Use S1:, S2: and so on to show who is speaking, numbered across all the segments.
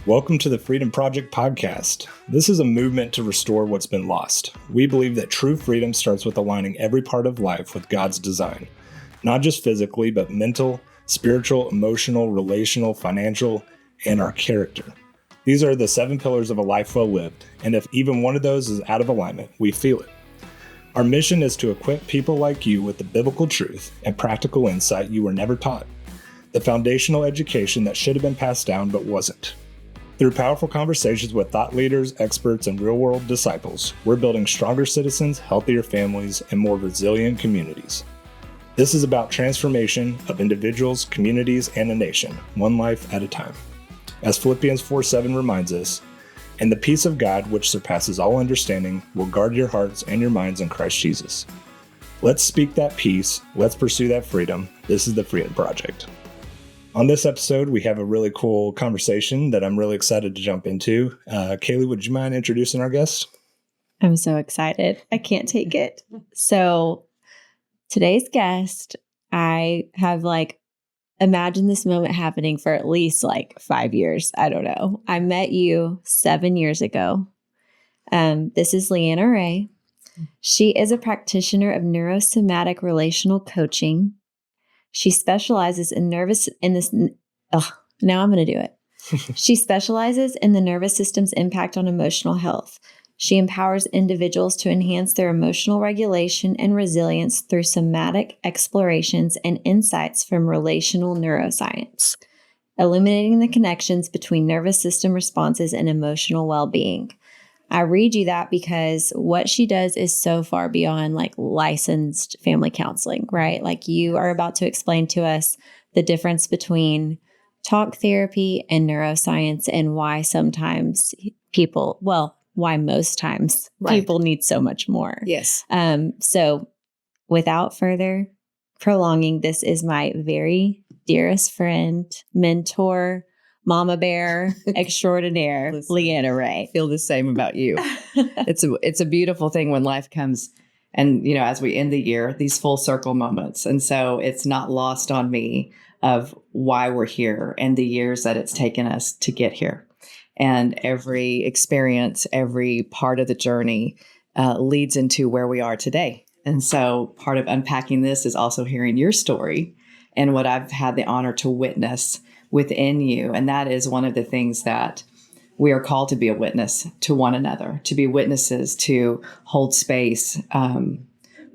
S1: Welcome to the Freedom Project podcast. This is a movement to restore what's been lost. We believe that true freedom starts with aligning every part of life with God's design, not just physically, but mental, spiritual, emotional, relational, financial, and our character. These are the 7 pillars of a life well lived, and if even one of those is out of alignment, we feel it. Our mission is to equip people like you with the biblical truth and practical insight you were never taught, the foundational education that should have been passed down but wasn't. Through powerful conversations with thought leaders, experts, and real-world disciples, we're building stronger citizens, healthier families, and more resilient communities. This is about transformation of individuals, communities, and a nation, one life at a time. As Philippians 4:7 reminds us, "And the peace of God, which surpasses all understanding, will guard your hearts and your minds in Christ Jesus." Let's speak that peace. Let's pursue that freedom. This is the Freedom Project. On this episode, we have a really cool conversation that I'm really excited to jump into. Kaleigh, would you mind introducing our guest?
S2: I'm so excited. I can't take it. So today's guest, I have imagined this moment happening for at least 5 years. I don't know. I met you 7 years ago. This is Leanna Rae. She is a practitioner of neurosomatic relational coaching. She specializes in She specializes in the nervous system's impact on emotional health. She empowers individuals to enhance their emotional regulation and resilience through somatic explorations and insights from relational neuroscience, illuminating the connections between nervous system responses and emotional well-being. I read you that because what she does is so far beyond licensed family counseling, right? You are about to explain to us the difference between talk therapy and neuroscience and why sometimes most times people need so much more.
S3: Yes.
S2: So without further prolonging, this is my very dearest friend, mentor, mama bear extraordinaire, Leanna Rae.
S3: I feel the same about you. It's a beautiful thing when life comes and, as we end the year, these full circle moments. And so it's not lost on me of why we're here and the years that it's taken us to get here. And every experience, every part of the journey leads into where we are today. And so part of unpacking this is also hearing your story and what I've had the honor to witness within you. And that is one of the things that we are called to be a witness to one another, to be witnesses, to hold space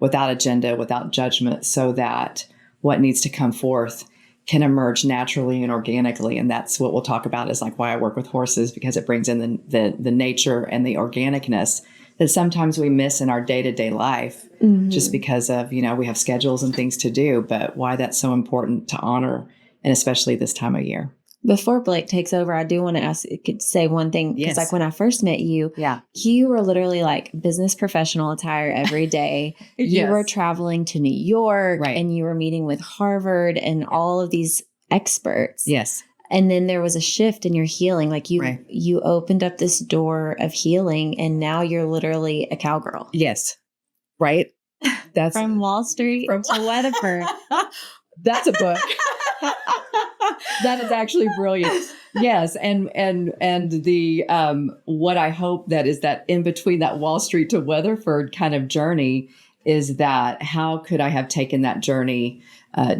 S3: without agenda, without judgment, so that what needs to come forth can emerge naturally and organically. And that's what we'll talk about is why I work with horses, because it brings in the nature and the organicness that sometimes we miss in our day-to-day life, just because of, we have schedules and things to do, but why that's so important to honor, and especially this time of year.
S2: Before Blake takes over, I do want to say one thing. Because when I first met you, you were literally business professional attire every day. You were traveling to New York and you were meeting with Harvard and all of these experts.
S3: Yes.
S2: And then there was a shift in your healing. You opened up this door of healing and now you're literally a cowgirl.
S3: Yes. Right. That's
S2: from Wall Street to Weatherford.
S3: That's a book. That is actually brilliant. Yes. And the, what I hope that is that in between that Wall Street to Weatherford kind of journey is that how could I have taken that journey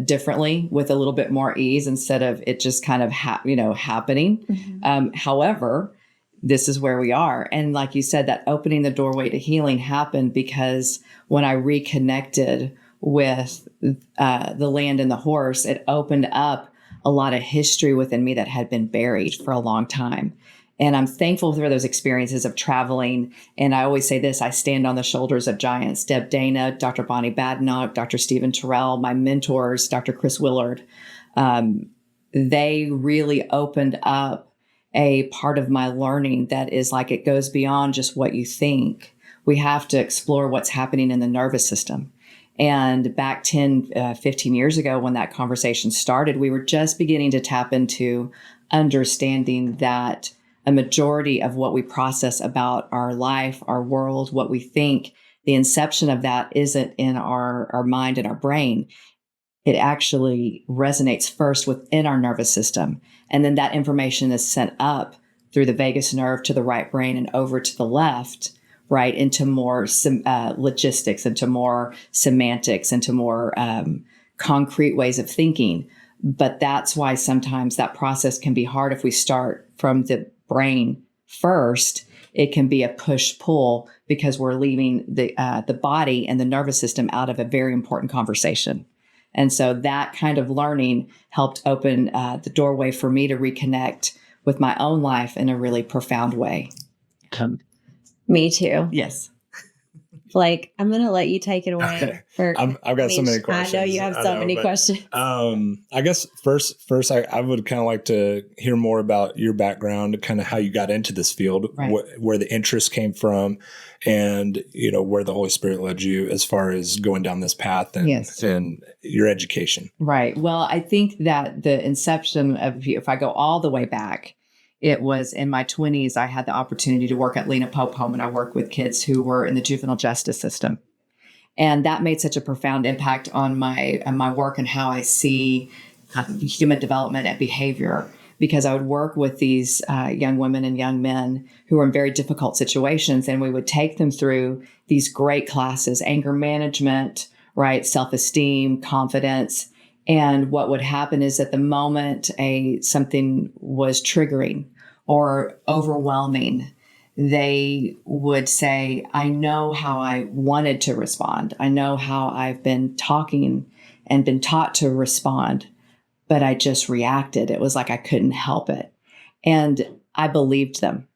S3: differently with a little bit more ease instead of it just kind of, happening. Mm-hmm. However, this is where we are. And like you said, that opening the doorway to healing happened because when I reconnected with the land and the horse, it opened up a lot of history within me that had been buried for a long time. And I'm thankful for those experiences of traveling. And I always say this, I stand on the shoulders of giants. Deb Dana, Dr. Bonnie Badenoch, Dr. Stephen Terrell, my mentors, Dr. Chris Willard. They really opened up a part of my learning that is it goes beyond just what you think. We have to explore what's happening in the nervous system. And back 10, 15 years ago, when that conversation started, we were just beginning to tap into understanding that a majority of what we process about our life, our world, what we think, the inception of that isn't in our mind and our brain. It actually resonates first within our nervous system. And then that information is sent up through the vagus nerve to the right brain and over to the left, right, into more logistics, into more semantics, into more concrete ways of thinking. But that's why sometimes that process can be hard. If we start from the brain first, it can be a push-pull because we're leaving the body and the nervous system out of a very important conversation. And so that kind of learning helped open the doorway for me to reconnect with my own life in a really profound way.
S2: Me too.
S3: Yes.
S2: Like, I'm going to let you take it away.
S1: I've got so many questions.
S2: I know you have so many questions.
S1: I guess first, I would kind of like to hear more about your background, kind of how you got into this field,
S3: right.
S1: Where the interest came from, and where the Holy Spirit led you as far as going down this path and,
S3: yes.
S1: and your education.
S3: Right. Well, I think that the inception of, if I go all the way back, it was in my 20s, I had the opportunity to work at Lena Pope Home, and I worked with kids who were in the juvenile justice system. And that made such a profound impact on my work and how I see human development and behavior, because I would work with these young women and young men who were in very difficult situations, and we would take them through these great classes, anger management, right, self-esteem, confidence. And what would happen is at the moment something was triggering or overwhelming, they would say, I know how I wanted to respond. I know how I've been talking and been taught to respond, but I just reacted. It was like I couldn't help it. And I believed them.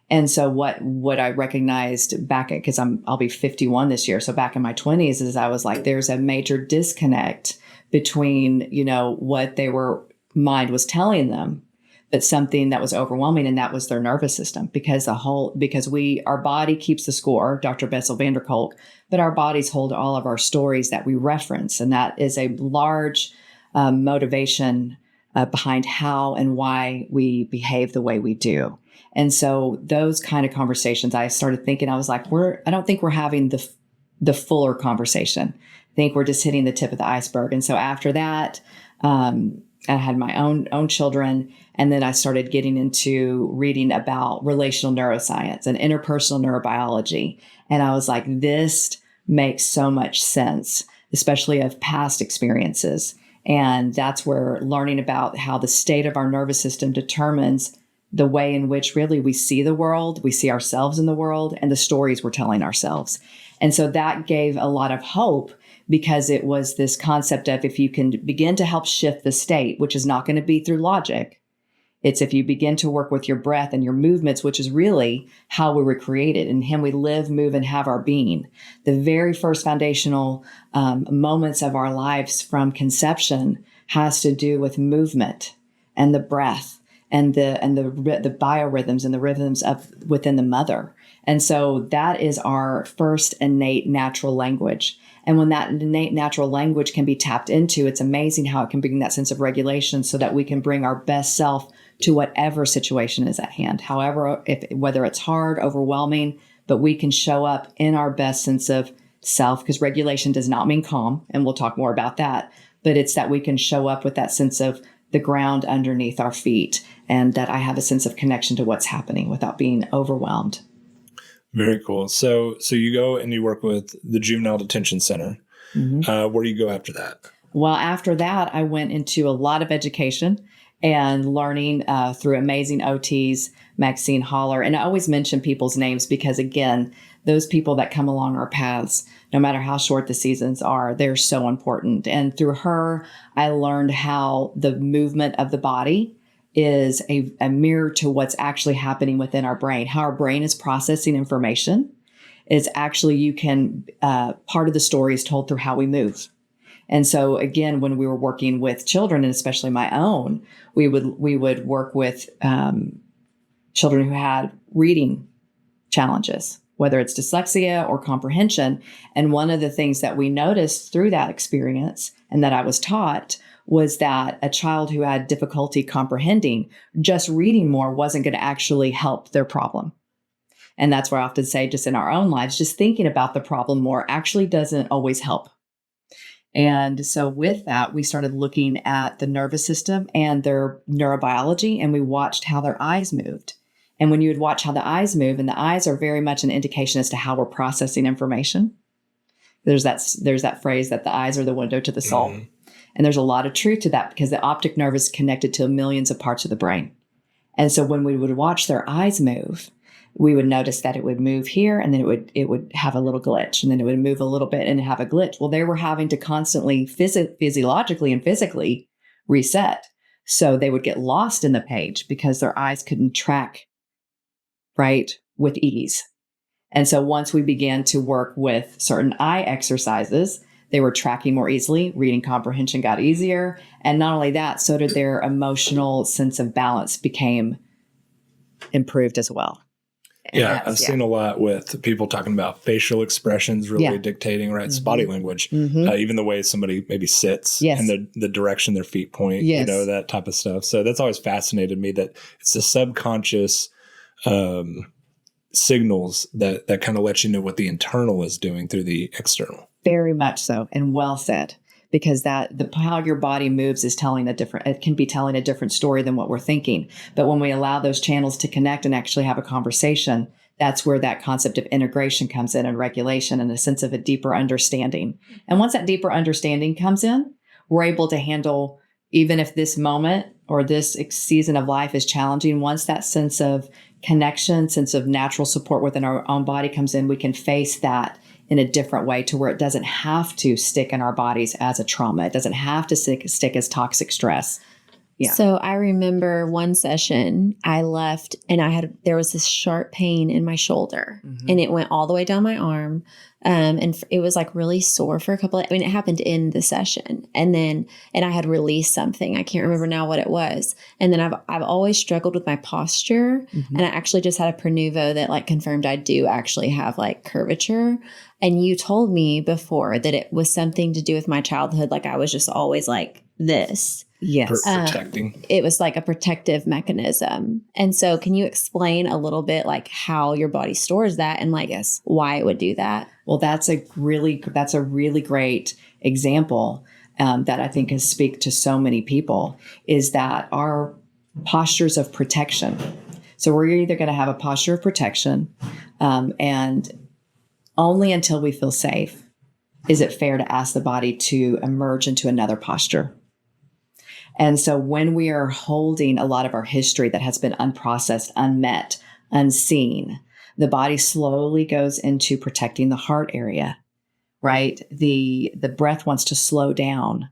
S3: And so what I recognized back because I'll be 51 this year. So back in my 20s is I was like, there's a major disconnect between, what mind was telling them, but something that was overwhelming, and that was their nervous system, because our body keeps the score, Dr. Bessel van der Kolk, but our bodies hold all of our stories that we reference. And that is a large motivation behind how and why we behave the way we do. And so those kind of conversations, I started thinking, I was like, I don't think we're having the fuller conversation. I think we're just hitting the tip of the iceberg. And so after that, I had my own children. And then I started getting into reading about relational neuroscience and interpersonal neurobiology. And I was like, this makes so much sense, especially of past experiences. And that's where learning about how the state of our nervous system determines the way in which really we see the world, we see ourselves in the world, and the stories we're telling ourselves. And so that gave a lot of hope, because it was this concept of, if you can begin to help shift the state, which is not going to be through logic, it's if you begin to work with your breath and your movements, which is really how we were created. In Him we live, move, and have our being. The very first foundational moments of our lives from conception has to do with movement and the breath and the biorhythms and the rhythms of within the mother. And so that is our first innate natural language. And when that innate natural language can be tapped into, it's amazing how it can bring that sense of regulation so that we can bring our best self to whatever situation is at hand. However, whether it's hard, overwhelming, but we can show up in our best sense of self, because regulation does not mean calm. And we'll talk more about that. But it's that we can show up with that sense of the ground underneath our feet, and that I have a sense of connection to what's happening without being overwhelmed.
S1: Very cool. So you go and you work with the Juvenile Detention Center. Mm-hmm. Where do you go after that?
S3: Well, after that, I went into a lot of education and learning through amazing OTs, Maxine Holler. And I always mention people's names because, again, those people that come along our paths, no matter how short the seasons are, they're so important. And through her, I learned how the movement of the body is a mirror to what's actually happening within our brain. How our brain is processing information is actually, part of the story is told through how we move. And so again, when we were working with children, and especially my own, we would work with children who had reading challenges, whether it's dyslexia or comprehension. And one of the things that we noticed through that experience, and that I was taught, was that a child who had difficulty comprehending, just reading more wasn't going to actually help their problem. And that's where I often say, just in our own lives, just thinking about the problem more actually doesn't always help. And so with that, we started looking at the nervous system and their neurobiology, and we watched how their eyes moved. And when you would watch how the eyes move, and the eyes are very much an indication as to how we're processing information. There's that phrase that the eyes are the window to the soul. Mm-hmm. And there's a lot of truth to that because the optic nerve is connected to millions of parts of the brain. And so when we would watch their eyes move, we would notice that it would move here and then it would have a little glitch, and then it would move a little bit and have a glitch. Well, they were having to constantly physiologically and physically reset. So they would get lost in the page because their eyes couldn't track right with ease. And so once we began to work with certain eye exercises, they were tracking more easily, reading comprehension got easier. And not only that, so did their emotional sense of balance became improved as well. And
S1: yeah, I've seen a lot with people talking about facial expressions really dictating, right? It's body language, even the way somebody maybe sits and the direction their feet point, that type of stuff. So that's always fascinated me that it's the subconscious signals that kind of let you know what the internal is doing through the external.
S3: Very much so. And well said, because how your body moves is it can be telling a different story than what we're thinking. But when we allow those channels to connect and actually have a conversation, that's where that concept of integration comes in, and regulation, and a sense of a deeper understanding. And once that deeper understanding comes in, we're able to handle, even if this moment or this season of life is challenging, once that sense of connection, sense of natural support within our own body comes in, we can face that in a different way to where it doesn't have to stick in our bodies as a trauma. It doesn't have to stick as toxic stress. Yeah.
S2: So I remember one session I left and there was this sharp pain in my shoulder and it went all the way down my arm. And it was like really sore for it happened in the session and I had released something. I can't remember now what it was. And then I've always struggled with my posture. And I actually just had a Prenuvo that like confirmed I do actually have like curvature. And you told me before that it was something to do with my childhood. Like I was just always like this.
S3: Yes.
S1: Protecting.
S2: It was like a protective mechanism. And so can you explain a little bit like how your body stores that and like why it would do that?
S3: Well, that's a really great example that I think can speak to so many people, is that our postures of protection. So we're either going to have a posture of protection and only until we feel safe is it fair to ask the body to emerge into another posture. And so when we are holding a lot of our history that has been unprocessed, unmet, unseen, the body slowly goes into protecting the heart area, right? The breath wants to slow down,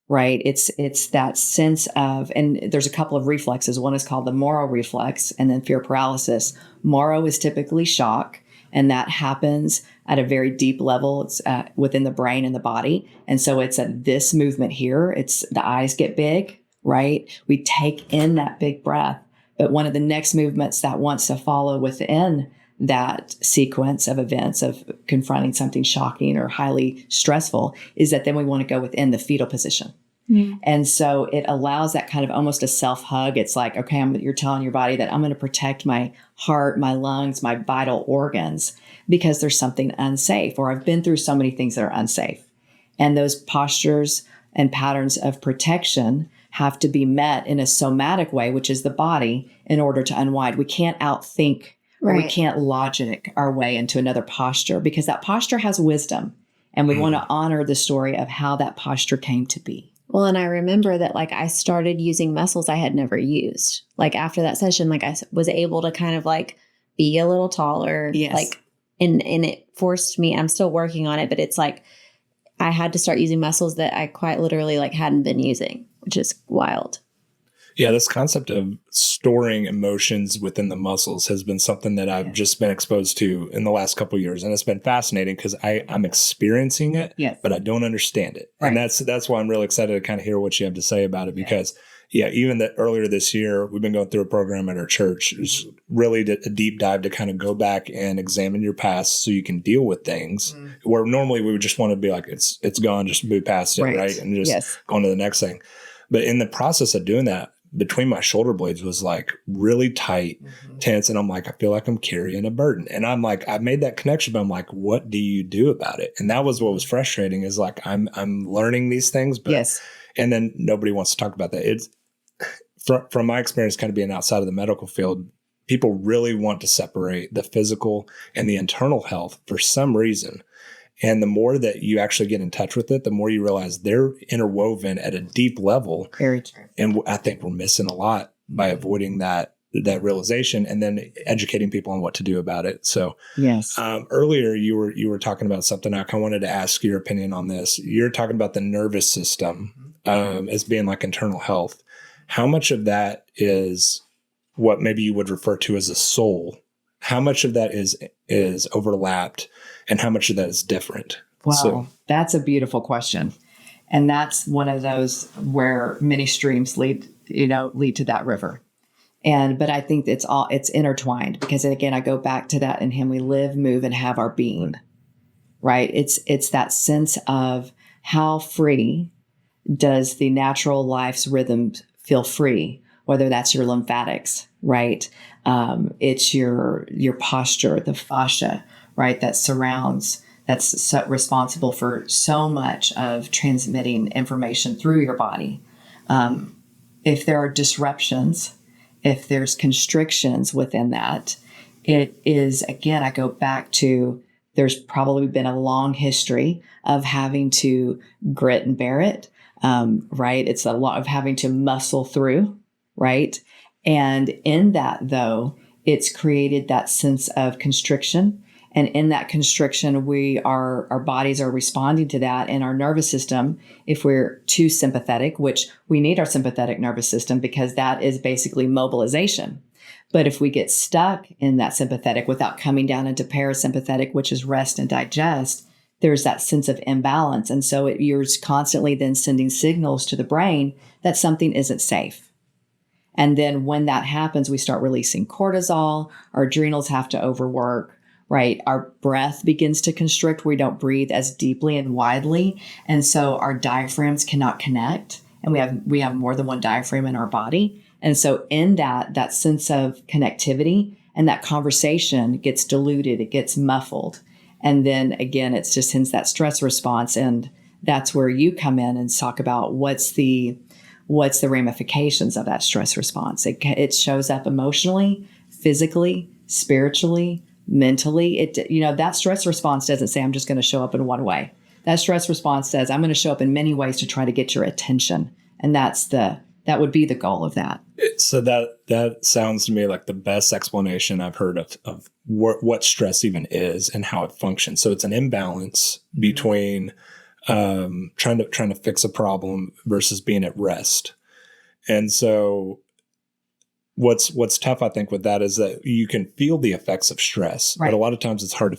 S3: right? It's that sense of, and there's a couple of reflexes. One is called the Moro reflex and then fear paralysis. Moro is typically shock, and that happens at a very deep level. It's within the brain and the body. And so it's at this movement here. It's the eyes get big, right? We take in that big breath. But one of the next movements that wants to follow within that sequence of events of confronting something shocking or highly stressful is that then we want to go within the fetal position. And so it allows that kind of almost a self-hug. It's like, okay, you're telling your body that I'm going to protect my heart, my lungs, my vital organs because there's something unsafe, or I've been through so many things that are unsafe. And those postures and patterns of protection have to be met in a somatic way, which is the body, in order to unwind. We can't outthink or we can't logic our way into another posture because that posture has wisdom. And we want to honor the story of how that posture came to be.
S2: Well, and I remember that like I started using muscles I had never used. Like after that session, like I was able to kind of like be a little taller.
S3: Yes.
S2: Like, and it forced me, I'm still working on it, but it's like I had to start using muscles that I quite literally like hadn't been using, which is wild.
S1: Yeah, this concept of storing emotions within the muscles has been something that I've just been exposed to in the last couple of years. And it's been fascinating because I'm experiencing it, but I don't understand it. Right. And that's why I'm really excited to kind of hear what you have to say about it because, even earlier this year, we've been going through a program at our church. It's really a deep dive to kind of go back and examine your past so you can deal with things where normally we would just want to be like, it's gone, just move past it, right? And just go on to the next thing. But in the process of doing that, between my shoulder blades was like really tight, tense. And I'm like, I feel like I'm carrying a burden. And I'm like, I made that connection, but I'm like, what do you do about it? And that was what was frustrating is like, I'm learning these things, but, and then nobody wants to talk about that. It's from my experience kind of being outside of the medical field, people really want to separate the physical and the internal health for some reason. And the more that you actually get in touch with it, the more you realize they're interwoven at a deep level.
S3: Very true.
S1: And I think we're missing a lot by avoiding that realization and then educating people on what to do about it. So
S3: yes,
S1: earlier you were talking about something. I kind of wanted to ask your opinion on this. You're talking about the nervous system as being like internal health. How much of that is what maybe you would refer to as a soul? How much of that is overlapped, and how much of that is different?
S3: Well, that's a beautiful question. And that's one of those where many streams lead to that river. But I think it's intertwined, because again, I go back to that in Him we live, move, and have our being, right? It's that sense of how free does the natural life's rhythm feel free, whether that's your lymphatics, right? It's your posture, the fascia, right? That's responsible for so much of transmitting information through your body. If there are disruptions, if there's constrictions within that, it is, again, I go back to, there's probably been a long history of having to grit and bear it, right? It's a lot of having to muscle through, right? And in that, though, it's created that sense of constriction. And in that constriction, our bodies are responding to that. And our nervous system, if we're too sympathetic, which we need our sympathetic nervous system because that is basically mobilization. But if we get stuck in that sympathetic without coming down into parasympathetic, which is rest and digest, there's that sense of imbalance. And so you're constantly then sending signals to the brain that something isn't safe. And then when that happens, we start releasing cortisol. Our adrenals have to overwork, right? Our breath begins to constrict. We don't breathe as deeply and widely. And so our diaphragms cannot connect. And we have more than one diaphragm in our body. And so in that sense of connectivity and that conversation gets diluted, it gets muffled. And then again, it's just hence that stress response. And that's where you come in and talk about what's the ramifications of that stress response. It shows up emotionally, physically, spiritually, mentally. That stress response doesn't say, I'm just going to show up in one way. That stress response says, I'm going to show up in many ways to try to get your attention. And that would be the goal of that.
S1: So that sounds to me like the best explanation I've heard of what stress even is and how it functions. So it's an imbalance between trying to fix a problem versus being at rest. And so what's tough, I think, with that is that you can feel the effects of stress,
S3: right.
S1: But a lot of times it's hard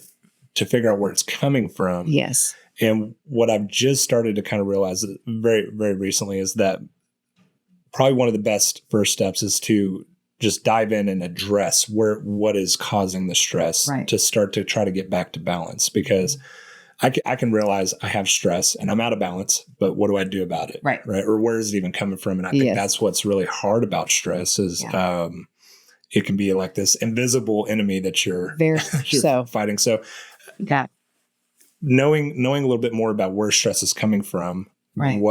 S1: to figure out where it's coming from.
S3: Yes.
S1: And what I've just started to kind of realize very, very recently is that probably one of the best first steps is to just dive in and address what is causing the stress,
S3: right.
S1: To start to try to get back to balance, because I can realize I have stress and I'm out of balance, but what do I do about it?
S3: Right.
S1: Or where is it even coming from? And I think that's what's really hard about stress is it can be like this invisible enemy that you're fighting. So knowing a little bit more about where stress is coming from,
S3: right.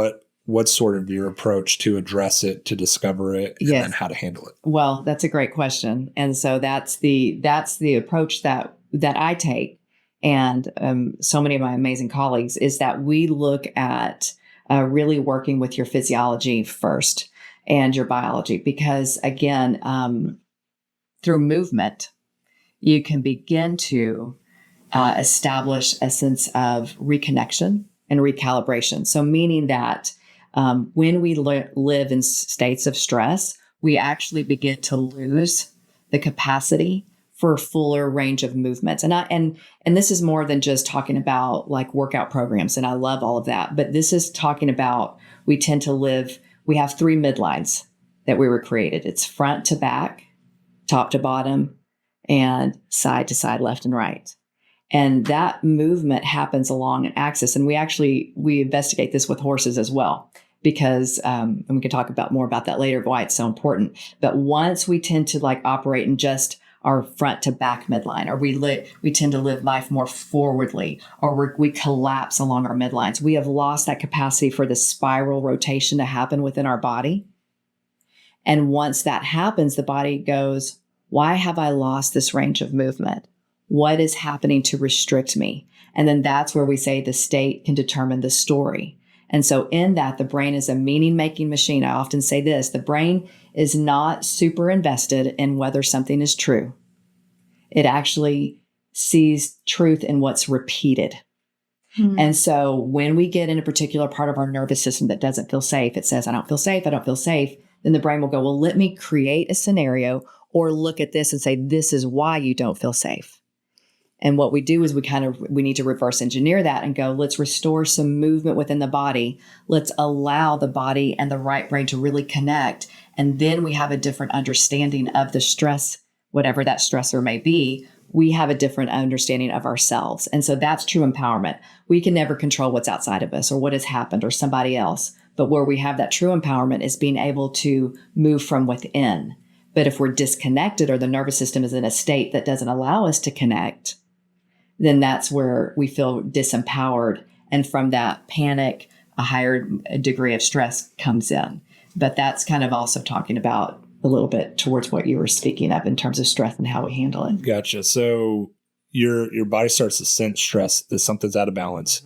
S1: What's sort of your approach to address it, to discover it, and then how to handle it?
S3: Well, that's a great question. And so that's the approach that I take. And so many of my amazing colleagues is that we look at really working with your physiology first and your biology, because again, through movement, you can begin to establish a sense of reconnection and recalibration. So meaning that when we live in states of stress, we actually begin to lose the capacity for a fuller range of movements. And this is more than just talking about like workout programs. And I love all of that, but this is talking about, we have 3 midlines that we were created. It's front to back, top to bottom, and side to side, left and right. And that movement happens along an axis. And we investigate this with horses as well, because, and we can talk more about that later, why it's so important. But once we tend to like operate in just our front to back midline, or we tend to live life more forwardly, or we collapse along our midlines. We have lost that capacity for the spiral rotation to happen within our body. And once that happens, the body goes, Why have I lost this range of movement? What is happening to restrict me? And then that's where we say the state can determine the story. And so in that, the brain is a meaning-making machine. I often say this, the brain is not super invested in whether something is true. It actually sees truth in what's repeated. And so when we get in a particular part of our nervous system that doesn't feel safe, it says, I don't feel safe, I don't feel safe. Then the brain will go, well, let me create a scenario or look at this and say, this is why you don't feel safe. And what we do is we need to reverse engineer that and go, let's restore some movement within the body. Let's allow the body and the right brain to really connect. And then we have a different understanding of the stress, whatever that stressor may be. We have a different understanding of ourselves. And so that's true empowerment. We can never control what's outside of us or what has happened or somebody else. But where we have that true empowerment is being able to move from within. But if we're disconnected or the nervous system is in a state that doesn't allow us to connect, then that's where we feel disempowered. And from that panic, a higher degree of stress comes in. But that's kind of also talking about a little bit towards what you were speaking of in terms of stress and how we handle it.
S1: Gotcha. So your body starts to sense stress, that something's out of balance.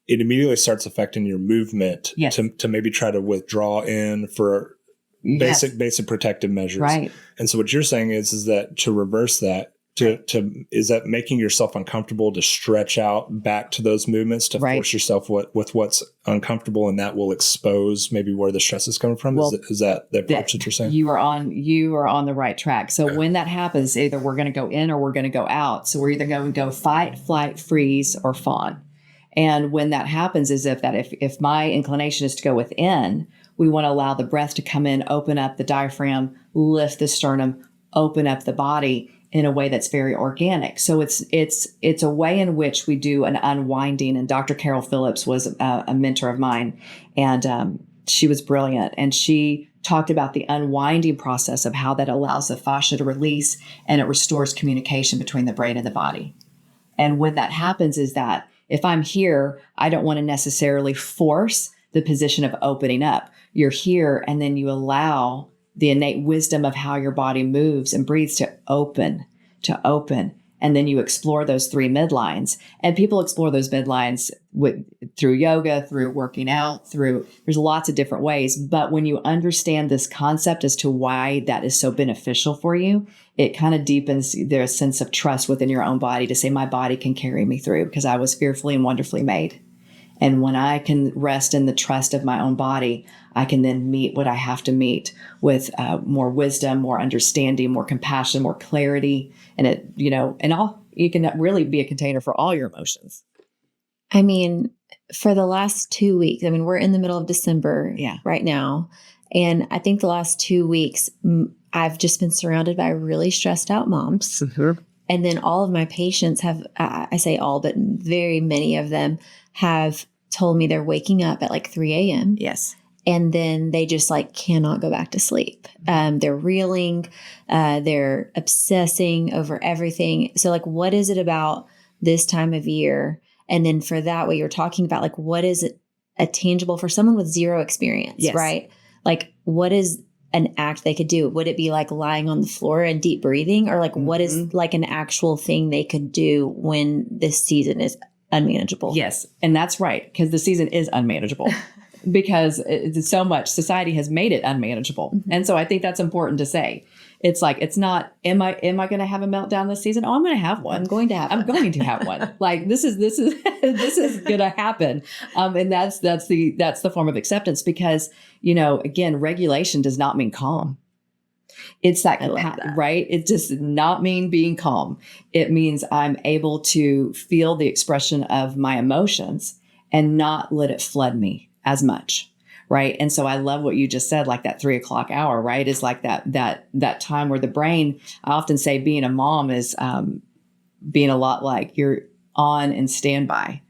S1: It immediately starts affecting your movement to maybe try to withdraw in for basic protective measures.
S3: Right.
S1: And so what you're saying is that to reverse that, is that making yourself uncomfortable to stretch out back to those movements to force yourself with what's uncomfortable, and that will expose maybe where the stress is coming from?
S3: Well,
S1: is that the approach that you're saying?
S3: You are on the right track. So when that happens, either we're going to go in or we're going to go out. So we're either going to go fight, flight, freeze, or fawn. And when that happens is if my inclination is to go within, we want to allow the breath to come in, open up the diaphragm, lift the sternum, open up the body in a way that's very organic. So it's a way in which we do an unwinding. And Dr. Carol Phillips was a mentor of mine, and she was brilliant. And she talked about the unwinding process of how that allows the fascia to release, and it restores communication between the brain and the body. And when that happens is that if I'm here, I don't want to necessarily force the position of opening up. You're here, and then you allow the innate wisdom of how your body moves and breathes to open. And then you explore those three midlines. And people explore those midlines through yoga, through working out, there's lots of different ways. But when you understand this concept as to why that is so beneficial for you, it kind of deepens their sense of trust within your own body to say, my body can carry me through because I was fearfully and wonderfully made. And when I can rest in the trust of my own body, I can then meet what I have to meet with more wisdom, more understanding, more compassion, more clarity. And you can really be a container for all your emotions.
S2: I mean, for the last 2 weeks, we're in the middle of December right now. And I think the last 2 weeks, I've just been surrounded by really stressed out moms.
S3: Mm-hmm.
S2: And then all of my patients have, I say all, but very many of them have told me they're waking up at like 3 a.m.
S3: Yes.
S2: And then they just cannot go back to sleep. They're reeling, they're obsessing over everything. So what is it about this time of year? And then for that, what you're talking about, what is it tangible for someone with zero experience, right? What is an act they could do? Would it be lying on the floor and deep breathing, or what is an actual thing they could do when this season is unmanageable?
S3: Yes. And that's right. Because the season is unmanageable because it's so much society has made it unmanageable. Mm-hmm. And so I think that's important to say. It's it's not, am I going to have a meltdown this season? Oh, I'm going to have one.
S2: I'm going to have
S3: one. This is going to happen. And that's the form of acceptance because, again, regulation does not mean calm. It's that, right? It does not mean being calm. It means I'm able to feel the expression of my emotions and not let it flood me as much. Right. And so I love what you just said, that 3 o'clock hour, right? Is that time where the brain, I often say being a mom is being a lot like you're on and standby.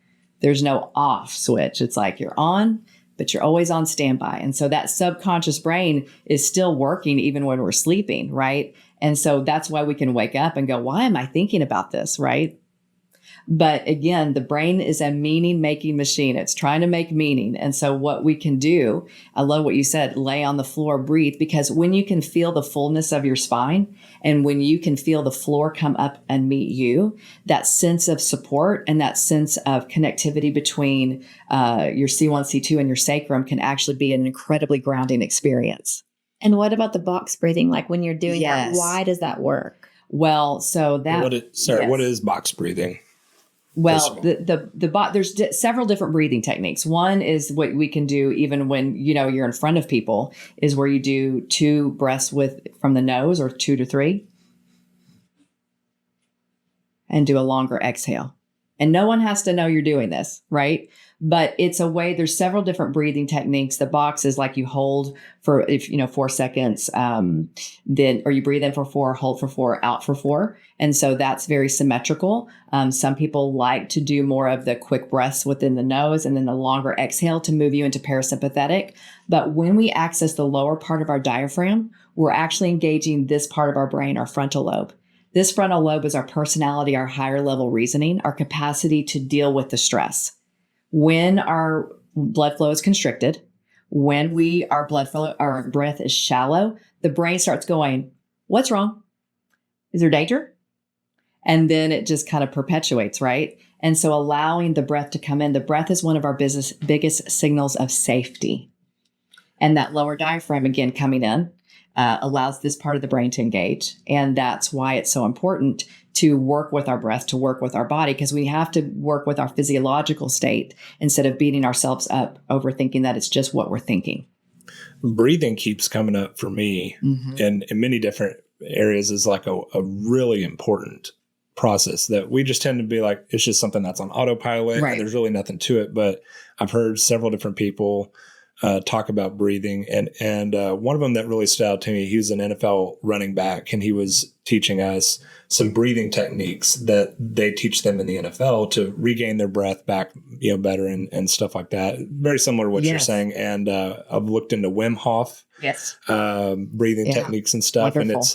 S3: There's no off switch. It's you're on, but you're always on standby. And so that subconscious brain is still working even when we're sleeping, right? And so that's why we can wake up and go, why am I thinking about this, right? But again, the brain is a meaning-making machine. It's trying to make meaning. And so what we can do, I love what you said, lay on the floor, breathe, because when you can feel the fullness of your spine and when you can feel the floor come up and meet you, that sense of support and that sense of connectivity between your C1, C2, and your sacrum can actually be an incredibly grounding experience.
S2: And what about the box breathing? Like when you're doing
S3: Yes.
S2: that, why does that work?
S3: Well, so that...
S1: What is box breathing?
S3: Well, there's several different breathing techniques. One is what we can do even when, you're in front of people, is where you do 2 breaths from the nose, or 2 to 3, and do a longer exhale. And no one has to know you're doing this, right? But it's a way, there's several different breathing techniques. The box is like you hold for 4 seconds, or you breathe in for 4, hold for 4, out for 4. And so that's very symmetrical. Some people like to do more of the quick breaths within the nose and then the longer exhale to move you into parasympathetic. But when we access the lower part of our diaphragm, we're actually engaging this part of our brain, our frontal lobe. This frontal lobe is our personality, our higher level reasoning, our capacity to deal with the stress. When our blood flow is constricted, when our breath is shallow, the brain starts going, what's wrong? Is there danger? And then it just kind of perpetuates, right? And so allowing the breath to come in, the breath is one of our biggest signals of safety. And that lower diaphragm, again, coming in, allows this part of the brain to engage. And that's why it's so important to work with our breath, to work with our body, because we have to work with our physiological state instead of beating ourselves up over thinking that it's just what we're thinking.
S1: Breathing keeps coming up for me in many different areas as like a really important process that we just tend to be like, it's just something that's on autopilot.
S3: Right.
S1: And there's really nothing to it. But I've heard several different people talk about breathing. And one of them that really stood out to me, he was an NFL running back, and he was teaching us some breathing techniques that they teach them in the NFL to regain their breath back, better and stuff like that. Very similar to what you're saying. And I've looked into Wim Hof breathing techniques and stuff.
S3: Wonderful.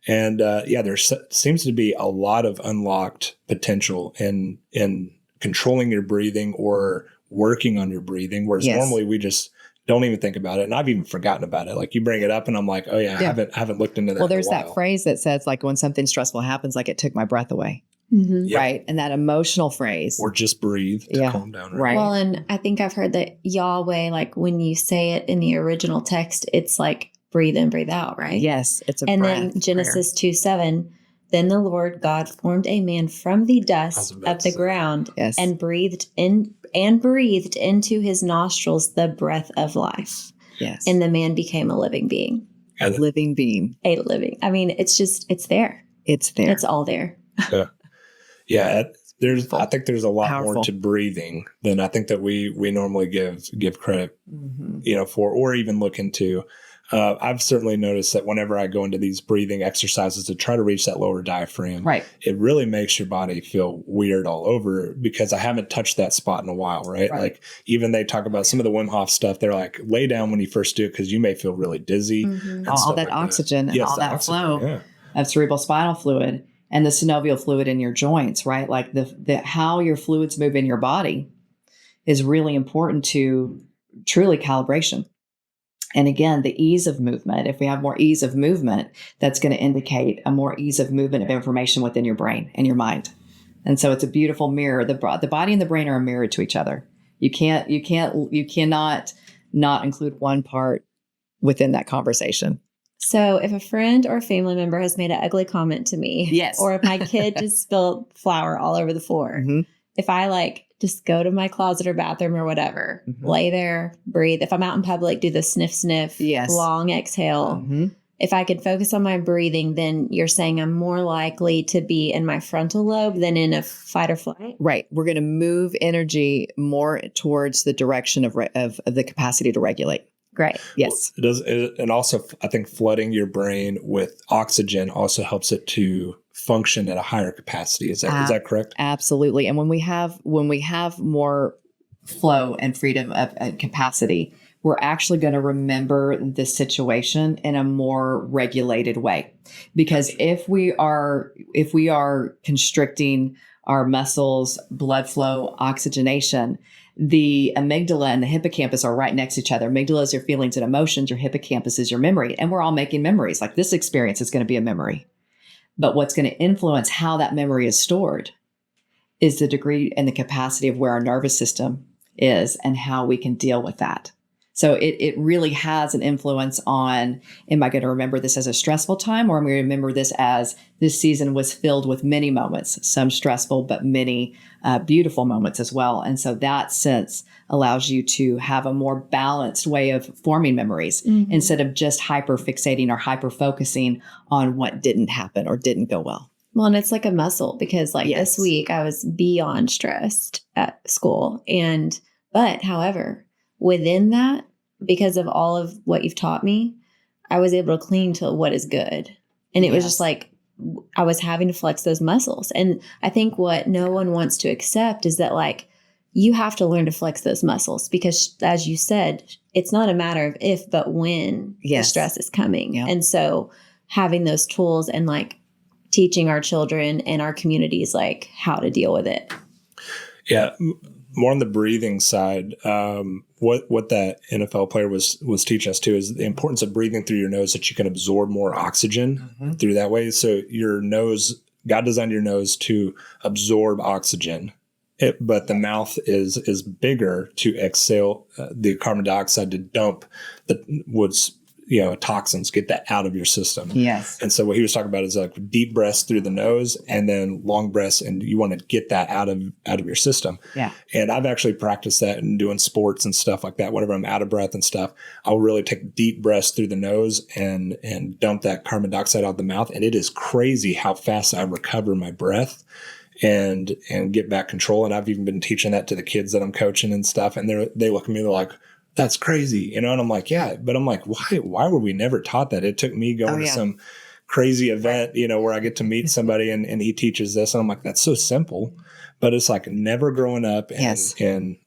S1: And there seems to be a lot of unlocked potential in controlling your breathing or working on your breathing, whereas normally we just don't even think about it. And I've even forgotten about it. Like you bring it up and I'm like, oh yeah, I haven't looked into that.
S3: Well, there's that phrase that says like when something stressful happens, like it took my breath away. Right. And that emotional phrase.
S1: Or just breathe to calm down.
S3: Right.
S2: Well, and I think I've heard that Yahweh, like when you say it in the original text, it's like breathe in, breathe out, right?
S3: Yes. It's a
S2: and
S3: breath
S2: then Genesis 2:7, then the Lord God formed a man from the dust of the ground and breathed into his nostrils the breath of life.
S3: Yes.
S2: And the man became a living being.
S3: A living being.
S2: I mean, it's there.
S3: It's there.
S2: It's all there.
S1: I think there's a lot more to breathing than I think that we normally give credit, for, or even look into. I've certainly noticed that whenever I go into these breathing exercises to try to reach that lower diaphragm, it really makes your body feel weird all over because I haven't touched that spot in a while, right? Like even they talk about some of the Wim Hof stuff. They're like, lay down when you first do it because you may feel really dizzy. And
S3: all that oxygen and all that flow of cerebral spinal fluid and the synovial fluid in your joints, right? Like the how your fluids move in your body is really important to truly calibration. And again, the ease of movement, if we have more ease of movement, that's going to indicate a more ease of movement of information within your brain and your mind. And so it's a beautiful mirror. The body and the brain are a mirror to each other. You cannot not include one part within that conversation.
S2: So if a friend or family member has made an ugly comment to me, or if my kid just spilled flour all over the floor, if I just go to my closet or bathroom or whatever, lay there, breathe. If I'm out in public, do the sniff, long exhale. If I could focus on my breathing, then you're saying I'm more likely to be in my frontal lobe than in a fight or flight.
S3: Right. We're going to move energy more towards the direction of the capacity to regulate.
S2: Great.
S3: Yes.
S1: It does. And also, I think flooding your brain with oxygen also helps it to function at a higher capacity. Is that correct?
S3: Absolutely. And when we have more flow and freedom of capacity, we're actually going to remember the situation in a more regulated way. Because if we are constricting our muscles, blood flow, oxygenation. The amygdala and the hippocampus are right next to each other. Amygdala is your feelings and emotions. Your hippocampus is your memory. And we're all making memories. Like this experience is going to be a memory. But what's going to influence how that memory is stored is the degree and the capacity of where our nervous system is and how we can deal with that. So it really has an influence on, am I going to remember this as a stressful time, or am I going to remember this as this season was filled with many moments, some stressful, but many beautiful moments as well. And so that sense allows you to have a more balanced way of forming memories instead of just hyper fixating or hyper focusing on what didn't happen or didn't go well.
S2: Well, and it's like a muscle because this week I was beyond stressed at school. However, within that, because of all of what you've taught me, I was able to cling to what is good. And it was just like, I was having to flex those muscles. And I think what no one wants to accept is that you have to learn to flex those muscles because as you said, it's not a matter of if, but when the stress is coming. Yep. And so having those tools and teaching our children and our communities how to deal with it.
S1: Yeah. More on the breathing side, what that NFL player was teaching us too is the importance of breathing through your nose that you can absorb more oxygen through that way. So your nose, God designed your nose to absorb oxygen, but the mouth is bigger to exhale the carbon dioxide to dump what's toxins, get that out of your system.
S3: Yes.
S1: And so what he was talking about is deep breaths through the nose and then long breaths, and you want to get that out of your system.
S3: Yeah.
S1: And I've actually practiced that in doing sports and stuff like that. Whenever I'm out of breath and stuff, I'll really take deep breaths through the nose and dump that carbon dioxide out of the mouth. And it is crazy how fast I recover my breath and get back control. And I've even been teaching that to the kids that I'm coaching and stuff. And they look at me, they're like, that's crazy, and I'm like, yeah, but I'm like, why were we never taught that? It took me going to some crazy event, where I get to meet somebody and he teaches this, and I'm like, that's so simple, but it's never growing up and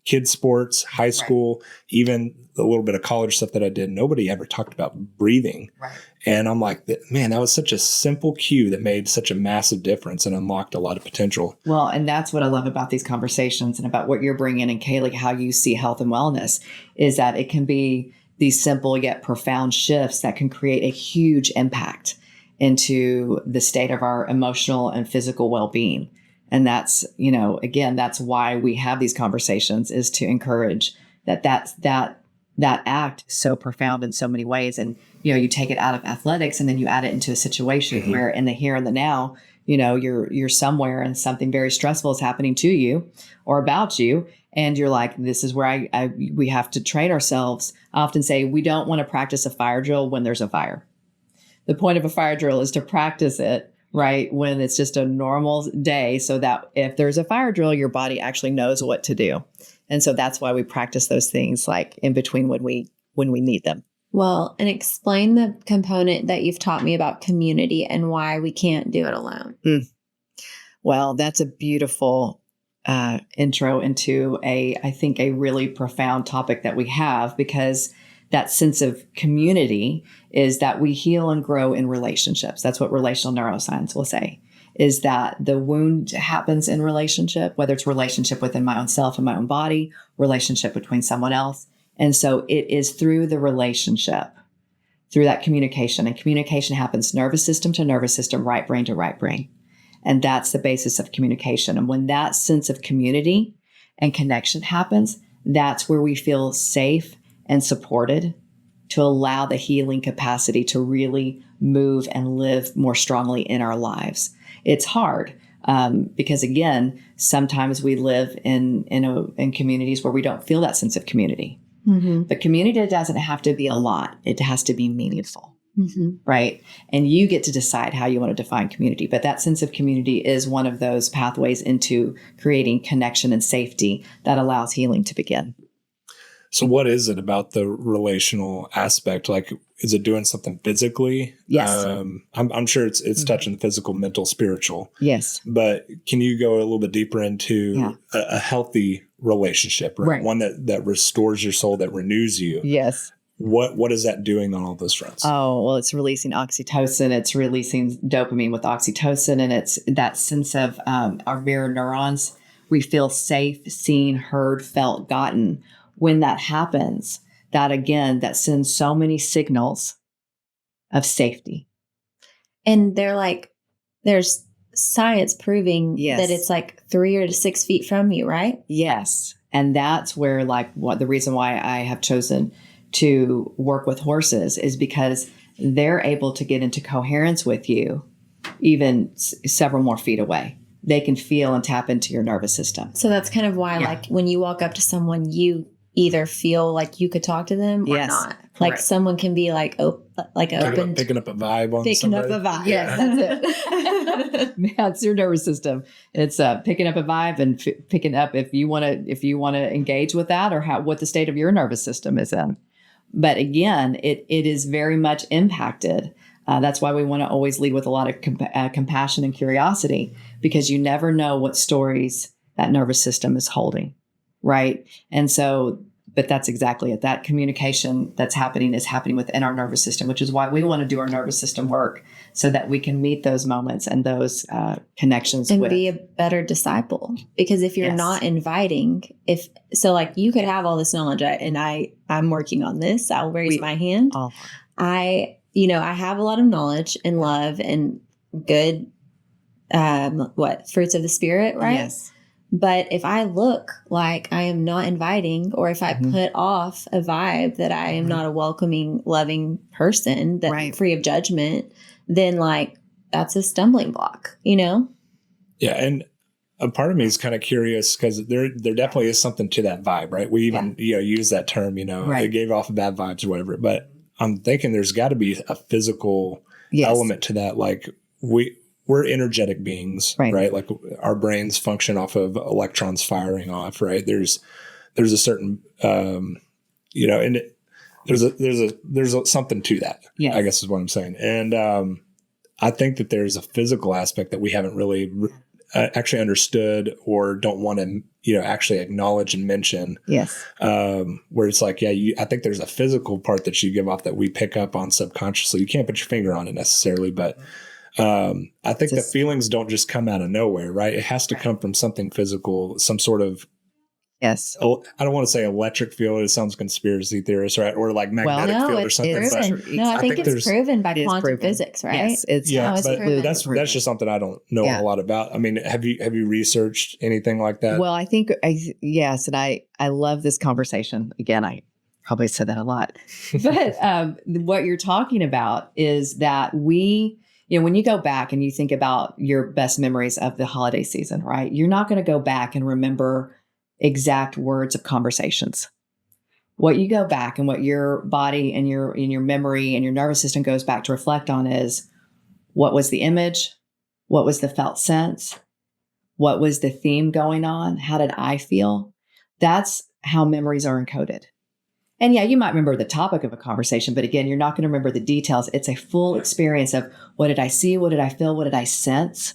S1: kids sports, high school, even a little bit of college stuff that I did, nobody ever talked about breathing.
S3: Right.
S1: And I'm like, man, that was such a simple cue that made such a massive difference and unlocked a lot of potential.
S3: Well, and that's what I love about these conversations and about what you're bringing in, Kaleigh, how you see health and wellness is that it can be these simple yet profound shifts that can create a huge impact into the state of our emotional and physical well-being. And that's, again, that's why we have these conversations, is to encourage that act is so profound in so many ways. And, you take it out of athletics and then you add it into a situation where in the here and the now, you're somewhere and something very stressful is happening to you or about you. And you're like, this is where we have to train ourselves. I often say we don't want to practice a fire drill when there's a fire. The point of a fire drill is to practice it right when it's just a normal day, so that if there's a fire drill, your body actually knows what to do. And so that's why we practice those things in between when we need them.
S2: Well, and explain the component that you've taught me about community and why we can't do it alone.
S3: Well, that's a beautiful intro into I think a really profound topic that we have, because that sense of community is that we heal and grow in relationships. That's what relational neuroscience will say, is that the wound happens in relationship, whether it's relationship within my own self and my own body, relationship between someone else. And so it is through the relationship, through that communication, and communication happens nervous system to nervous system, right brain to right brain. And that's the basis of communication. And when that sense of community and connection happens, that's where we feel safe and supported to allow the healing capacity to really move and live more strongly in our lives. It's hard because, again, sometimes we live in communities where we don't feel that sense of community. But community doesn't have to be a lot. It has to be meaningful, right? And you get to decide how you want to define community. But that sense of community is one of those pathways into creating connection and safety that allows healing to begin.
S1: So what is it about the relational aspect? Is it doing something physically?
S3: Yes.
S1: I'm sure it's touching the physical, mental, spiritual.
S3: Yes.
S1: But can you go a little bit deeper into a healthy relationship, right? One that restores your soul, that renews you.
S3: Yes.
S1: what is that doing on all those fronts?
S3: Oh, well, it's releasing oxytocin. It's releasing dopamine with oxytocin. And it's that sense of our mirror neurons. We feel safe, seen, heard, felt, gotten. When that happens, that sends so many signals of safety.
S2: And they're like, there's science proving that it's like 3 to 6 feet from you, right?
S3: Yes. And that's where the reason why I have chosen to work with horses is because they're able to get into coherence with you even several more feet away. They can feel and tap into your nervous system.
S2: So that's kind of why, like, when you walk up to someone, you either feel like you could talk to them or not. Like someone can be like, open.
S1: Picking up a vibe on
S2: picking
S1: somebody.
S2: up a vibe.
S3: Yes, that's it. That's your nervous system. It's picking up a vibe and picking up if you want to engage with that or what the state of your nervous system is in. But again, it is very much impacted. That's why we want to always lead with a lot of compassion and curiosity, because you never know what stories that nervous system is holding, right? And so, but that's exactly it. That communication that's happening is happening within our nervous system, which is why we want to do our nervous system work so that we can meet those moments and those connections
S2: and be a better disciple. Because if you're not inviting, you could have all this knowledge and I'm working on this. I'll raise my hand. I have a lot of knowledge and love and good, fruits of the spirit, right?
S3: Yes.
S2: But if I look like I am not inviting, or if I put off a vibe that I am not a welcoming, loving person, free of judgment, then that's a stumbling block, Yeah.
S1: And a part of me is kind of curious because there definitely is something to that vibe, right? We even, use that term, it gave off bad vibes or whatever, but I'm thinking there's got to be a physical element to that. Like we're energetic beings, right? Like our brains function off of electrons firing off, right? There's a certain, and there's something to that, I guess is what I'm saying. And I think that there's a physical aspect that we haven't really actually understood or don't want to, actually acknowledge and mention.
S3: Yes.
S1: Where it's like, I think there's a physical part that you give off that we pick up on subconsciously. You can't put your finger on it necessarily, but I think the feelings don't just come out of nowhere, right? It has to come from something physical, some sort of, I don't want to say electric field. It sounds conspiracy theorist, right? Or like magnetic field or something.
S2: I think it's proven by quantum physics, right?
S3: Yes,
S1: that's just something I don't know a lot about. I mean, have you researched anything like that?
S3: Well, I think yes, and I love this conversation. Again, I probably said that a lot, but what you're talking about is that when you go back and you think about your best memories of the holiday season, right? You're not going to go back and remember exact words of conversations. What you go back and what your body and your memory and your nervous system goes back to reflect on is what was the image? What was the felt sense? What was the theme going on? How did I feel? That's how memories are encoded. And you might remember the topic of a conversation, but again, you're not going to remember the details. It's a full experience of what did I see? What did I feel? What did I sense?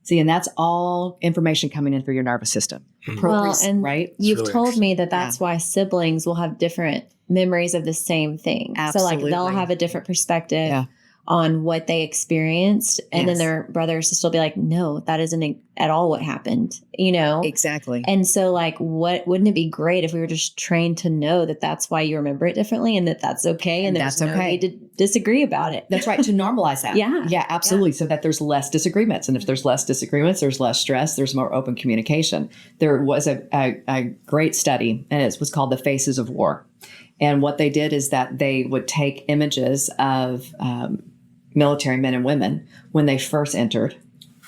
S3: See, and that's all information coming in through your nervous system.
S2: Well, and
S3: right?
S2: You've really told me that's why siblings will have different memories of the same thing.
S3: Absolutely.
S2: So they'll have a different perspective on what they experienced. And then their brothers will still be like, no, that isn't at all what happened,
S3: Exactly.
S2: And so wouldn't it be great if we were just trained to know that that's why you remember it differently and that that's okay. And there's no need to disagree about it.
S3: That's right. To normalize that.
S2: Yeah,
S3: absolutely. Yeah. So that there's less disagreements. And if there's less disagreements, there's less stress, there's more open communication. There was a great study, and it was called The Faces of War. And what they did is that they would take images of military men and women when they first entered.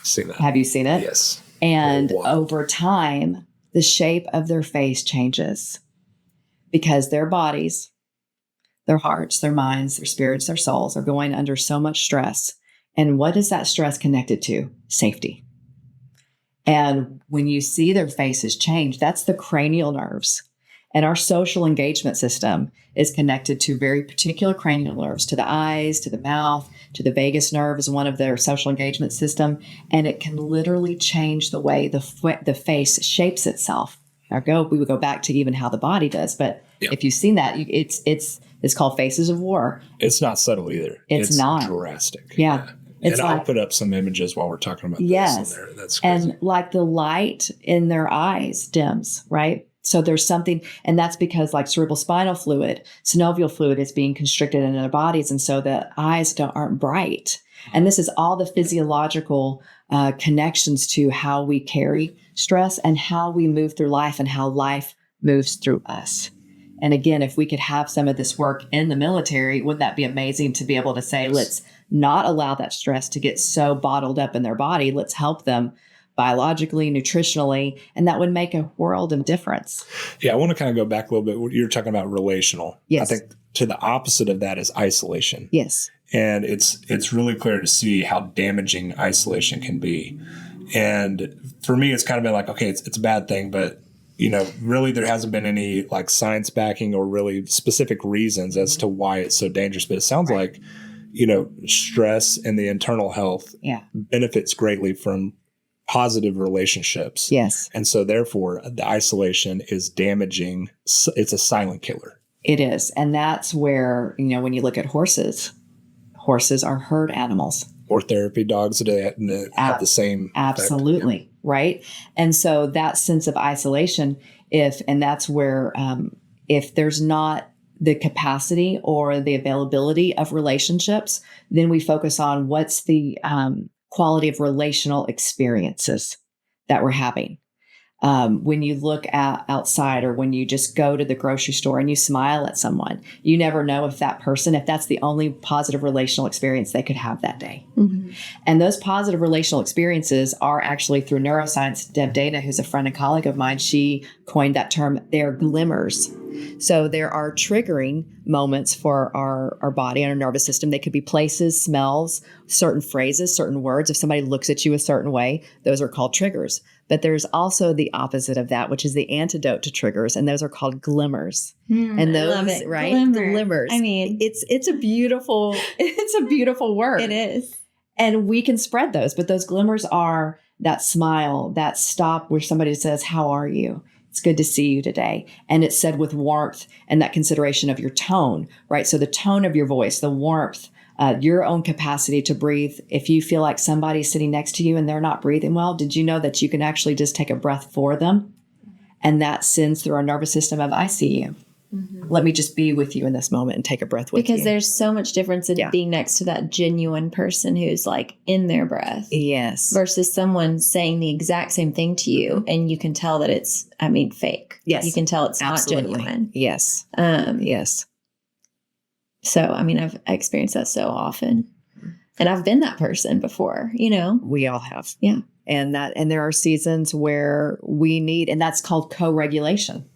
S1: Seen that.
S3: Have you seen it?
S1: Yes.
S3: And over time, the shape of their face changes because their bodies, their hearts, their minds, their spirits, their souls are going under so much stress. And what is that stress connected to? Safety. And when you see their faces change, that's the cranial nerves. And our social engagement system is connected to very particular cranial nerves, to the eyes, to the mouth, to the vagus nerve is one of their social engagement system. And it can literally change the way the face shapes itself. we would go back to even how the body does. But if you've seen that, it's called Faces of War.
S1: It's not subtle either.
S3: It's not
S1: drastic.
S3: Yeah.
S1: And I'll put up some images while we're talking about this in there. That's crazy.
S3: And like the light in their eyes dims, right? So there's something, and that's because like cerebral spinal fluid, synovial fluid is being constricted in their bodies. And so the eyes aren't bright. And this is all the physiological connections to how we carry stress and how we move through life and how life moves through us. And again, if we could have some of this work in the military, wouldn't that be amazing to be able to say, let's not allow that stress to get so bottled up in their body. Let's help them biologically, nutritionally, and that would make a world of difference.
S1: Yeah, I want to kind of go back a little bit. You're talking about relational.
S3: Yes.
S1: I think to the opposite of that is isolation.
S3: Yes.
S1: And it's really clear to see how damaging isolation can be. And for me, it's kind of been like, okay, it's a bad thing, but really there hasn't been any like science backing or really specific reasons as to why it's so dangerous. But it sounds like, stress and the internal health benefits greatly from positive relationships.
S3: Yes.
S1: And so therefore the isolation is damaging. It's a silent killer.
S3: It is. And that's where, when you look at horses are herd animals.
S1: Or therapy dogs that have the same
S3: absolutely
S1: effect.
S3: Right. And so that sense of isolation, that's where if there's not the capacity or the availability of relationships, then we focus on what's the quality of relational experiences that we're having. When you look outside or when you just go to the grocery store and you smile at someone, you never know if that's the only positive relational experience they could have that day. Mm-hmm. And those positive relational experiences are actually through neuroscience. Deb Dana, who's a friend and colleague of mine, she coined that term. They're glimmers. So there are triggering moments for our body and our nervous system. They could be places, smells, certain phrases, certain words. If somebody looks at you a certain way, those are called triggers. But there's also the opposite of that, which is the antidote to triggers, and those are called glimmers. And those,
S2: I love it.
S3: right?
S2: Glimmers. I mean,
S3: it's a beautiful word.
S2: It is.
S3: And we can spread those, but those glimmers are that smile, that stop where somebody says, "How are you? It's good to see you today." And it's said with warmth and that consideration of your tone, right? So the tone of your voice, the warmth, your own capacity to breathe. If you feel like somebody's sitting next to you and they're not breathing well, did you know that you can actually just take a breath for them? And that sends through our nervous system of, I see you. Mm-hmm. Let me just be with you in this moment and take a breath with you.
S2: Because there's so much difference in being next to that genuine person who's like in their breath.
S3: Yes.
S2: Versus someone saying the exact same thing to you. And you can tell that it's, fake.
S3: Yes.
S2: You can tell it's
S3: Absolutely.
S2: not genuine.
S3: Yes.
S2: Yes. So, I've experienced that so often. And I've been that person before,
S3: We all have.
S2: Yeah.
S3: And there are seasons where we need, and that's called co-regulation.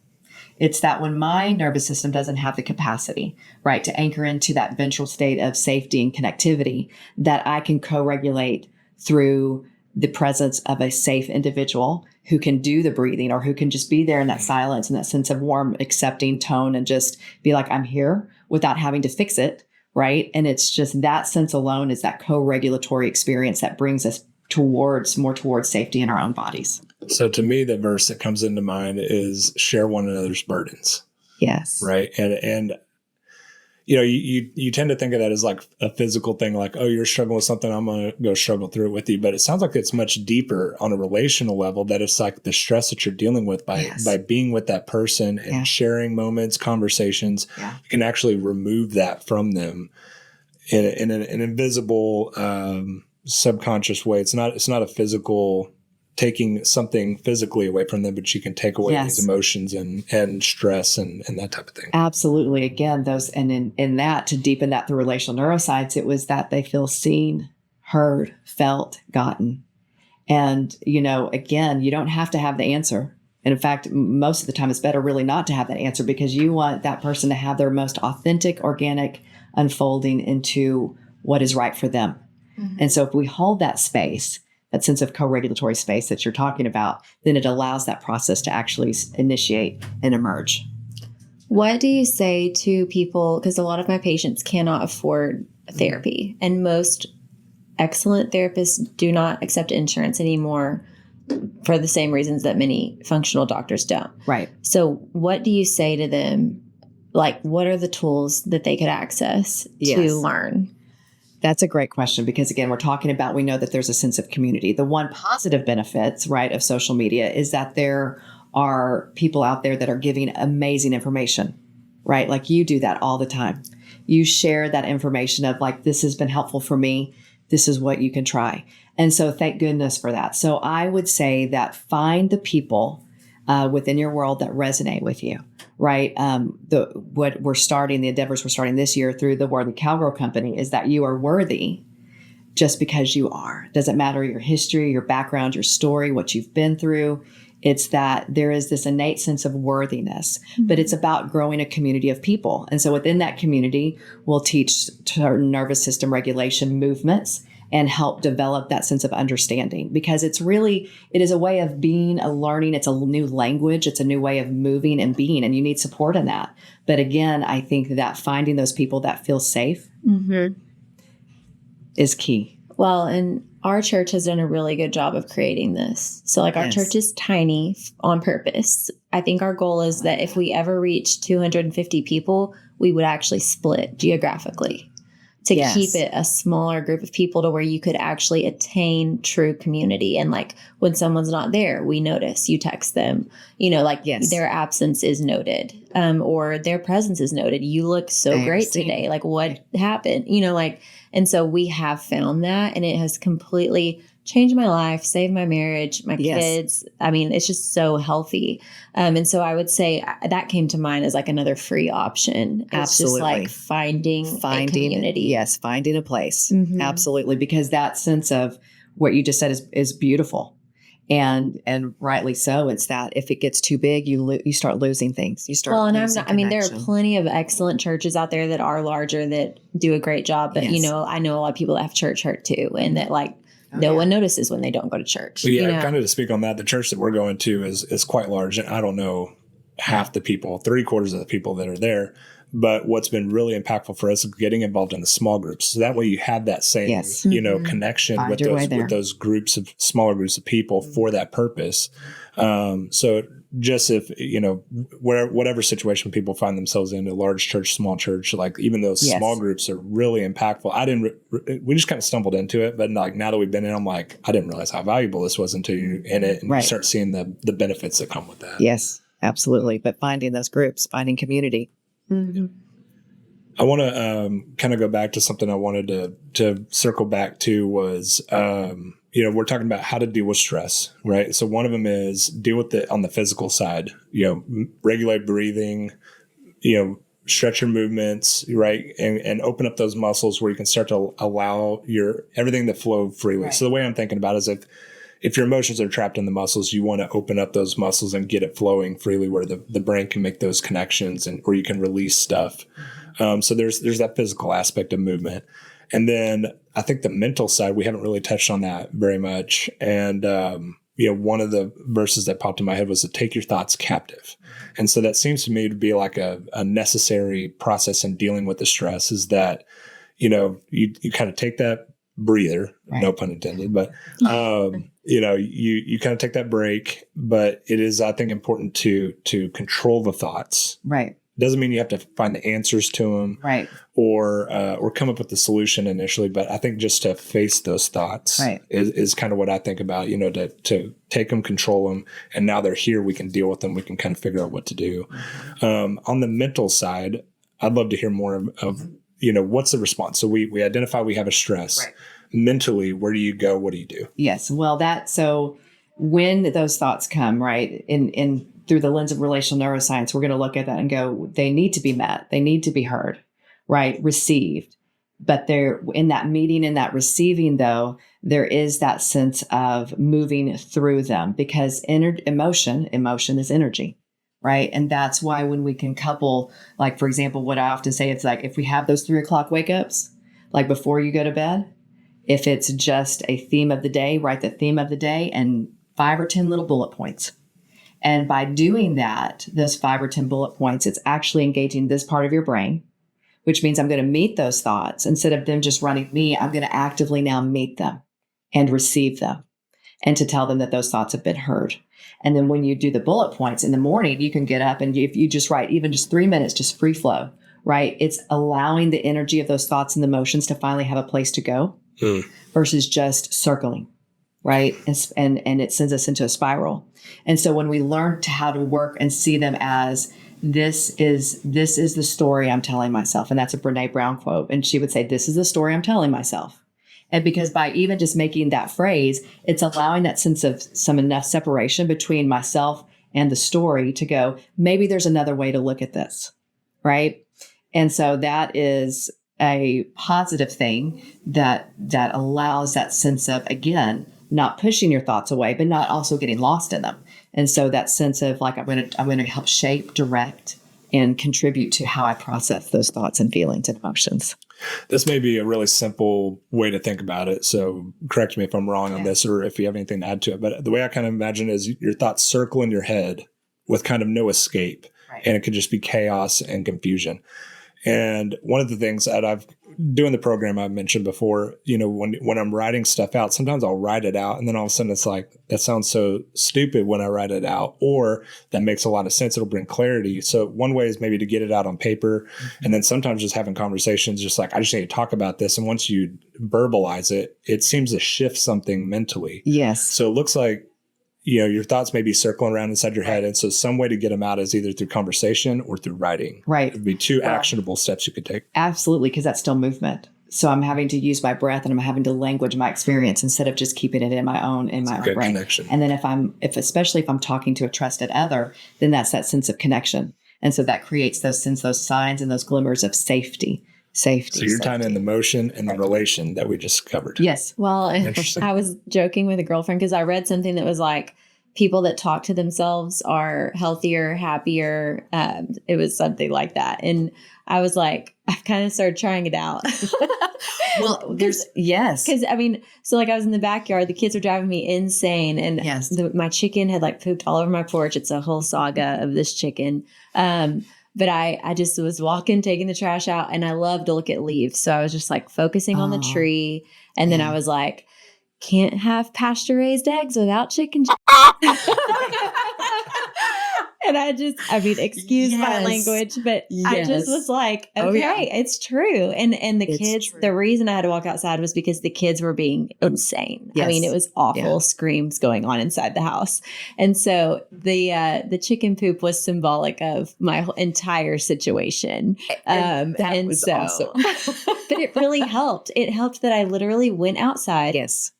S3: It's that when my nervous system doesn't have the capacity, right, to anchor into that ventral state of safety and connectivity, that I can co-regulate through the presence of a safe individual who can do the breathing or who can just be there in that silence and that sense of warm, accepting tone and just be like, I'm here without having to fix it, right? And it's just that sense alone is that co-regulatory experience that brings us more towards safety in our own bodies.
S1: So to me, the verse that comes into mind is share one another's burdens.
S3: Yes.
S1: Right. And you tend to think of that as like a physical thing, like, oh, you're struggling with something, I'm going to go struggle through it with you. But it sounds like it's much deeper on a relational level, that it's like the stress that you're dealing with by being with that person and sharing moments, conversations, you can actually remove that from them in an invisible, subconscious way. It's not a physical taking something physically away from them, but you can take away these emotions and stress and that type of thing.
S3: Absolutely. Again, those, and in that, to deepen that through relational neuroscience, it was that they feel seen, heard, felt, gotten. And, again, you don't have to have the answer. And in fact, most of the time it's better really not to have that answer, because you want that person to have their most authentic, organic unfolding into what is right for them. Mm-hmm. And so if we hold that space, that sense of co-regulatory space that you're talking about, then it allows that process to actually initiate and emerge.
S2: What do you say to people? Because a lot of my patients cannot afford therapy, and most excellent therapists do not accept insurance anymore. for the same reasons that many functional doctors don't.
S3: Right.
S2: So what do you say to them? Like, what are the tools that they could access to learn?
S3: That's a great question because, again, we're talking about, we know that there's a sense of community. The one positive benefits, right, of social media is that there are people out there that are giving amazing information, right? Like you do that all the time. You share that information of like, this has been helpful for me. This is what you can try. And so thank goodness for that. So I would say that find the people within your world that resonate with you, right? The endeavors we're starting this year through the Worthy Cowgirl Company is that you are worthy just because you are. Doesn't matter your history, your background, your story, what you've been through. It's that there is this innate sense of worthiness, but it's about growing a community of people. And so within that community, we'll teach nervous system regulation movements and help develop that sense of understanding, because it is a way of being, learning. It's a new language. It's a new way of moving and being, and you need support in that. But again, I think that finding those people that feel safe is key.
S2: Well, and our church has done a really good job of creating this. So like our church is tiny on purpose. I think our goal is that if we ever reach 250 people, we would actually split geographically to keep it a smaller group of people to where you could actually attain true community. And like when someone's not there, we notice, you text them, their absence is noted, or their presence is noted. You look so great today. Like what happened, and so we have found that, and it has completely changed my life, saved my marriage, my kids. I mean, it's just so healthy. And so I would say that came to mind as like another free option. It's just like finding a community.
S3: Yes, finding a place. Absolutely. Because that sense of what you just said is beautiful. And rightly so. It's that if it gets too big, you start losing things. You start. Well, and
S2: there are plenty of excellent churches out there that are larger that do a great job. But I know a lot of people that have church hurt too, and that like no one notices when they don't go to church.
S1: Well, kind of to speak on that, the church that we're going to is quite large, and I don't know half the people, 3/4 of the people that are there. But what's been really impactful for us is getting involved in the small groups. So that way you have that same, connection with those smaller groups of people for that purpose. So just if, whatever situation people find themselves in, a large church, small church, like even those small groups are really impactful. We just kind of stumbled into it, but like now that we've been in, I'm like, I didn't realize how valuable this was until you're in it and you start seeing the benefits that come with that.
S3: Yes, absolutely. But finding those groups, finding community.
S1: I want to kind of go back to something I wanted to circle back to was, we're talking about how to deal with stress, right? So one of them is deal with it on the physical side, regulate breathing, stretch your movements, right? And open up those muscles where you can start to allow everything to flow freely. Right. So the way I'm thinking about it is if your emotions are trapped in the muscles, you want to open up those muscles and get it flowing freely where the brain can make those connections and where you can release stuff. So there's that physical aspect of movement. And then I think the mental side, we haven't really touched on that very much. And, one of the verses that popped in my head was to take your thoughts captive. And so that seems to me to be like a necessary process in dealing with the stress is that, you kind of take that breather, no pun intended, but, you kind of take that break, but it is, I think, important to control the thoughts.
S3: Right.
S1: Doesn't mean you have to find the answers to them,
S3: right?
S1: Or come up with the solution initially. But I think just to face those thoughts is kind of what I think about. To take them, control them, and now they're here. We can deal with them. We can kind of figure out what to do. On the mental side, I'd love to hear more of what's the response. So we identify we have a stress. Right. Mentally, where do you go? What do you do?
S3: Yes. Well, so when those thoughts come, right, in through the lens of relational neuroscience, we're going to look at that and go, they need to be met. They need to be heard, right? Received. But they're in that meeting, in that receiving, though, there is that sense of moving through them because emotion is energy, right? And that's why when we can couple, like, for example, what I often say, it's like, if we have those 3 o'clock wake ups, like before you go to bed, if it's just a theme of the day, write the theme of the day and 5 or 10 little bullet points. And by doing that, those 5 or 10 bullet points, it's actually engaging this part of your brain, which means I'm going to meet those thoughts. Instead of them just running me, I'm going to actively now meet them and receive them. and to tell them that those thoughts have been heard. And then when you do the bullet points in the morning, you can get up and if you just write even just 3 minutes, just free flow, right? It's allowing the energy of those thoughts and emotions to finally have a place to go versus just circling, right? And it sends us into a spiral. And so when we learn how to work and see them as this is the story I'm telling myself. And that's a Brene Brown quote. And she would say, this is the story I'm telling myself. And because by even just making that phrase, it's allowing that sense of some enough separation between myself and the story to go, maybe there's another way to look at this, right? And so that is a positive thing that allows that sense of, again, not pushing your thoughts away, but not also getting lost in them. And so that sense of like, I'm going to help shape, direct, and contribute to how I process those thoughts and feelings and emotions.
S1: This may be a really simple way to think about it. So correct me if I'm wrong on this, or if you have anything to add to it. But the way I kind of imagine it is your thoughts circle in your head with kind of no escape. Right. And it could just be chaos and confusion. And one of the things that I've doing the program I've mentioned before, when I'm writing stuff out, sometimes I'll write it out and then all of a sudden it's like, that sounds so stupid when I write it out, or that makes a lot of sense. It'll bring clarity. So one way is maybe to get it out on paper. Mm-hmm. And then sometimes just having conversations, just like, I just need to talk about this. And once you verbalize it, it seems to shift something mentally.
S3: Yes.
S1: So it looks like, your thoughts may be circling around inside your head. And so some way to get them out is either through conversation or through writing.
S3: Right.
S1: It would be two actionable steps you could take.
S3: Absolutely. Because that's still movement. So I'm having to use my breath and I'm having to language my experience instead of just keeping it in my own brain.
S1: Connection.
S3: And then especially if I'm talking to a trusted other, then that's that sense of connection. And so that creates those signs and those glimmers of safety. So you're
S1: tying in the motion and the relation that we just covered.
S3: Yes.
S2: Well, I was joking with a girlfriend because I read something that was like, people that talk to themselves are healthier, happier. It was something like that. And I was like, I've kind of started trying it out.
S3: Well, yes.
S2: Because so like I was in the backyard, the kids were driving me insane. And
S3: yes.
S2: My chicken had like pooped all over my porch. It's a whole saga of this chicken. But I just was walking, taking the trash out, and I love to look at leaves. So I was just like focusing on the tree. And then I was like, can't have pasture raised eggs without chicken. And excuse my language, but I just was like, okay, it's true. And the kids, the reason I had to walk outside was because the kids were being insane. Yes. It was awful screams going on inside the house. And so the chicken poop was symbolic of my entire situation.
S3: That was awesome.
S2: But it really helped. It helped that I literally went outside.
S3: Yes.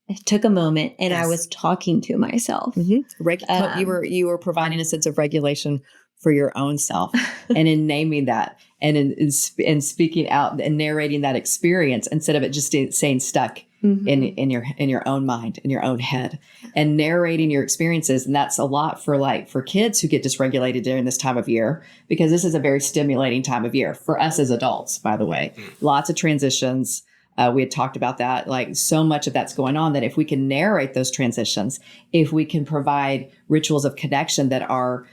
S2: It took a moment and I was talking to myself.
S3: Mm-hmm. You were providing a sense of regulation for your own self and in naming that and in speaking out and narrating that experience instead of it just staying stuck in your own mind, in your own head, and narrating your experiences. And that's a lot for kids who get dysregulated during this time of year, because this is a very stimulating time of year for us as adults, by the way. Lots of transitions. We had talked about that, like so much of that's going on that if we can narrate those transitions, if we can provide rituals of connection that are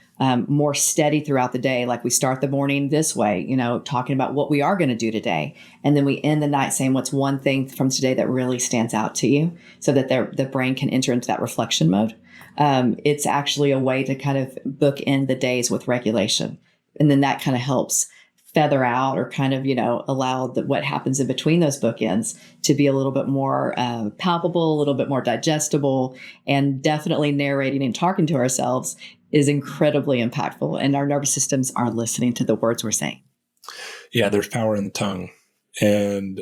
S3: more steady throughout the day, like we start the morning this way, talking about what we are going to do today. And then we end the night saying, what's one thing from today that really stands out to you, so that the brain can enter into that reflection mode. It's actually a way to kind of bookend the days with regulation. And then that kind of helps feather out or kind of, allow what happens in between those bookends to be a little bit more palpable, a little bit more digestible, and definitely narrating and talking to ourselves is incredibly impactful. And our nervous systems are listening to the words we're saying.
S1: Yeah, there's power in the tongue. And,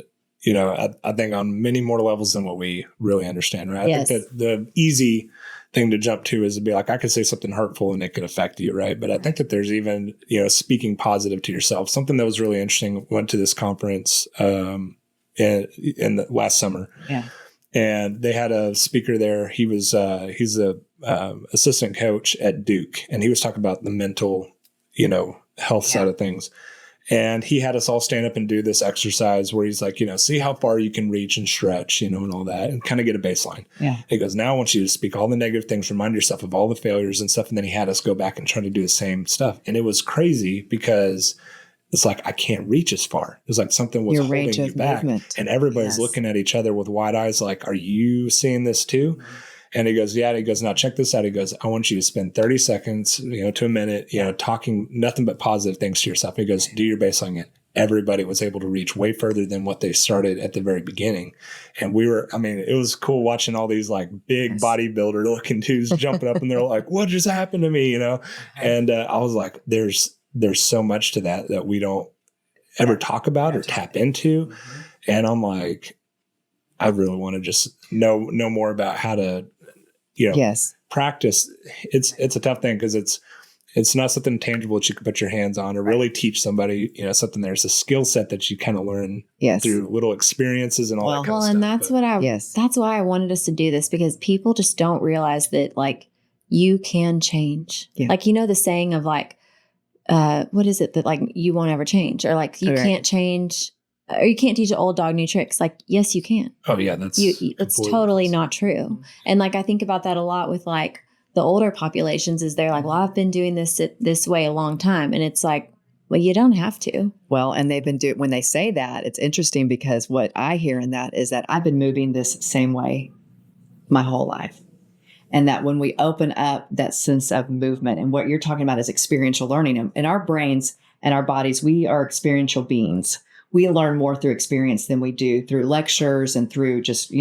S1: I think on many more levels than what we really understand, right?
S3: Yes.
S1: I think that the easy thing to jump to is to be like, I could say something hurtful and it could affect you, right? But I think that there's even, speaking positive to yourself. Something that was really interesting, went to this conference in the last summer.
S3: Yeah.
S1: And they had a speaker there. He's a assistant coach at Duke, and he was talking about the mental, health side of things. And he had us all stand up and do this exercise where he's like, see how far you can reach and stretch, and all that, and kind of get a baseline. Yeah. He goes, now I want you to speak all the negative things, remind yourself of all the failures and stuff. And then he had us go back and try to do the same stuff. And it was crazy because it's like, I can't reach as far. It's like something was holding you back. Movement. And everybody's looking at each other with wide eyes like, are you seeing this too? Mm-hmm. And he goes, yeah. And he goes, now check this out. He goes, I want you to spend 30 seconds, to a minute, talking nothing but positive things to yourself. He goes, do your baseline again. Everybody was able to reach way further than what they started at the very beginning. And it was cool watching all these like big bodybuilder looking dudes jumping up and they're like, what just happened to me? And I was like, there's so much to that we don't ever talk about or tap into. And I'm like, I really want to just know more about how to, practice. It's a tough thing because it's not something tangible that you can put your hands on or really teach somebody, something. There's a skill set that you kind of learn through little experiences and all that kind of stuff.
S2: And that's why I wanted us to do this, because people just don't realize that like you can change. Yeah. Like, the saying of like, what is it that like you won't ever change, or like you can't change, or you can't teach an old dog new tricks. Like, yes, you can.
S1: Oh yeah.
S2: It's totally not true. And like, I think about that a lot with like the older populations, is they're like, well, I've been doing this way a long time. And it's like, well, you don't have to.
S3: Well, and they've been when they say that, it's interesting because what I hear in that is that I've been moving this same way my whole life. And that when we open up that sense of movement, and what you're talking about is experiential learning, in our brains and our bodies, we are experiential beings. We learn more through experience than we do through lectures and through just,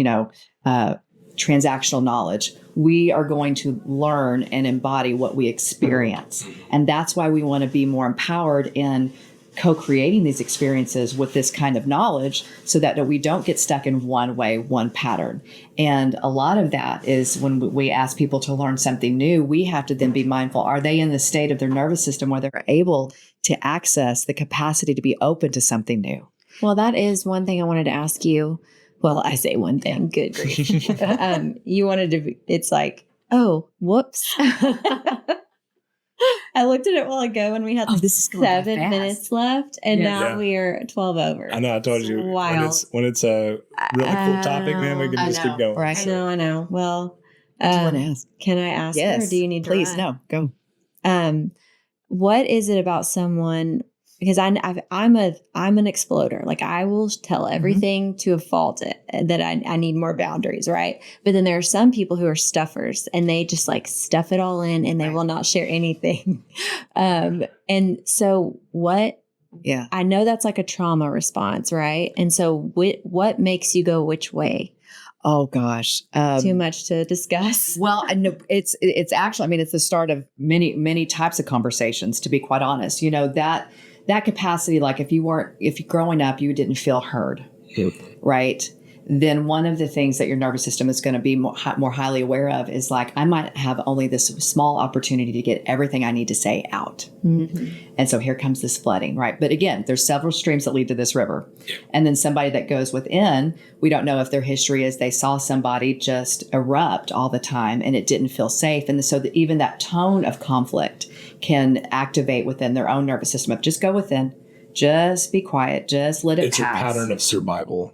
S3: transactional knowledge. We are going to learn and embody what we experience. And that's why we want to be more empowered in co-creating these experiences with this kind of knowledge, so that we don't get stuck in one way, one pattern. And a lot of that is when we ask people to learn something new, we have to then be mindful. Are they in the state of their nervous system where they're able to access the capacity to be open to something new?
S2: Well, that is one thing I wanted to ask you. Well, I say one thing, good grief. You wanted to, it's like, oh, whoops. I looked at it a while ago and we had 7 minutes left, and now we are 12 over.
S1: I know, I told you.
S2: Wild.
S1: When it's a really cool topic, man, we can just keep going.
S2: Right. I know. Well,
S3: do you want to ask?
S2: Can I ask
S3: yes.
S2: her, or do you need to
S3: Please,
S2: run?
S3: no, go.
S2: What is it about someone, because I'm an exploder. Like, I will tell everything to a fault that I need more boundaries, right? But then there are some people who are stuffers, and they just like stuff it all in, and they will not share anything. And so what?
S3: Yeah,
S2: I know that's like a trauma response, right? And so what makes you go which way?
S3: Oh gosh,
S2: too much to discuss.
S3: Well, no, it's actually, it's the start of many types of conversations. To be quite honest, that capacity, like if you're growing up, you didn't feel heard, right? Then one of the things that your nervous system is going to be more highly aware of is like, I might have only this small opportunity to get everything I need to say out. Mm-hmm. And so here comes this flooding, right? But again, there's several streams that lead to this river. And then somebody that goes within, we don't know if their history is they saw somebody just erupt all the time and it didn't feel safe. And so even that tone of conflict can activate within their own nervous system of just go within, just be quiet, just let it pass.
S1: It's a pattern of survival.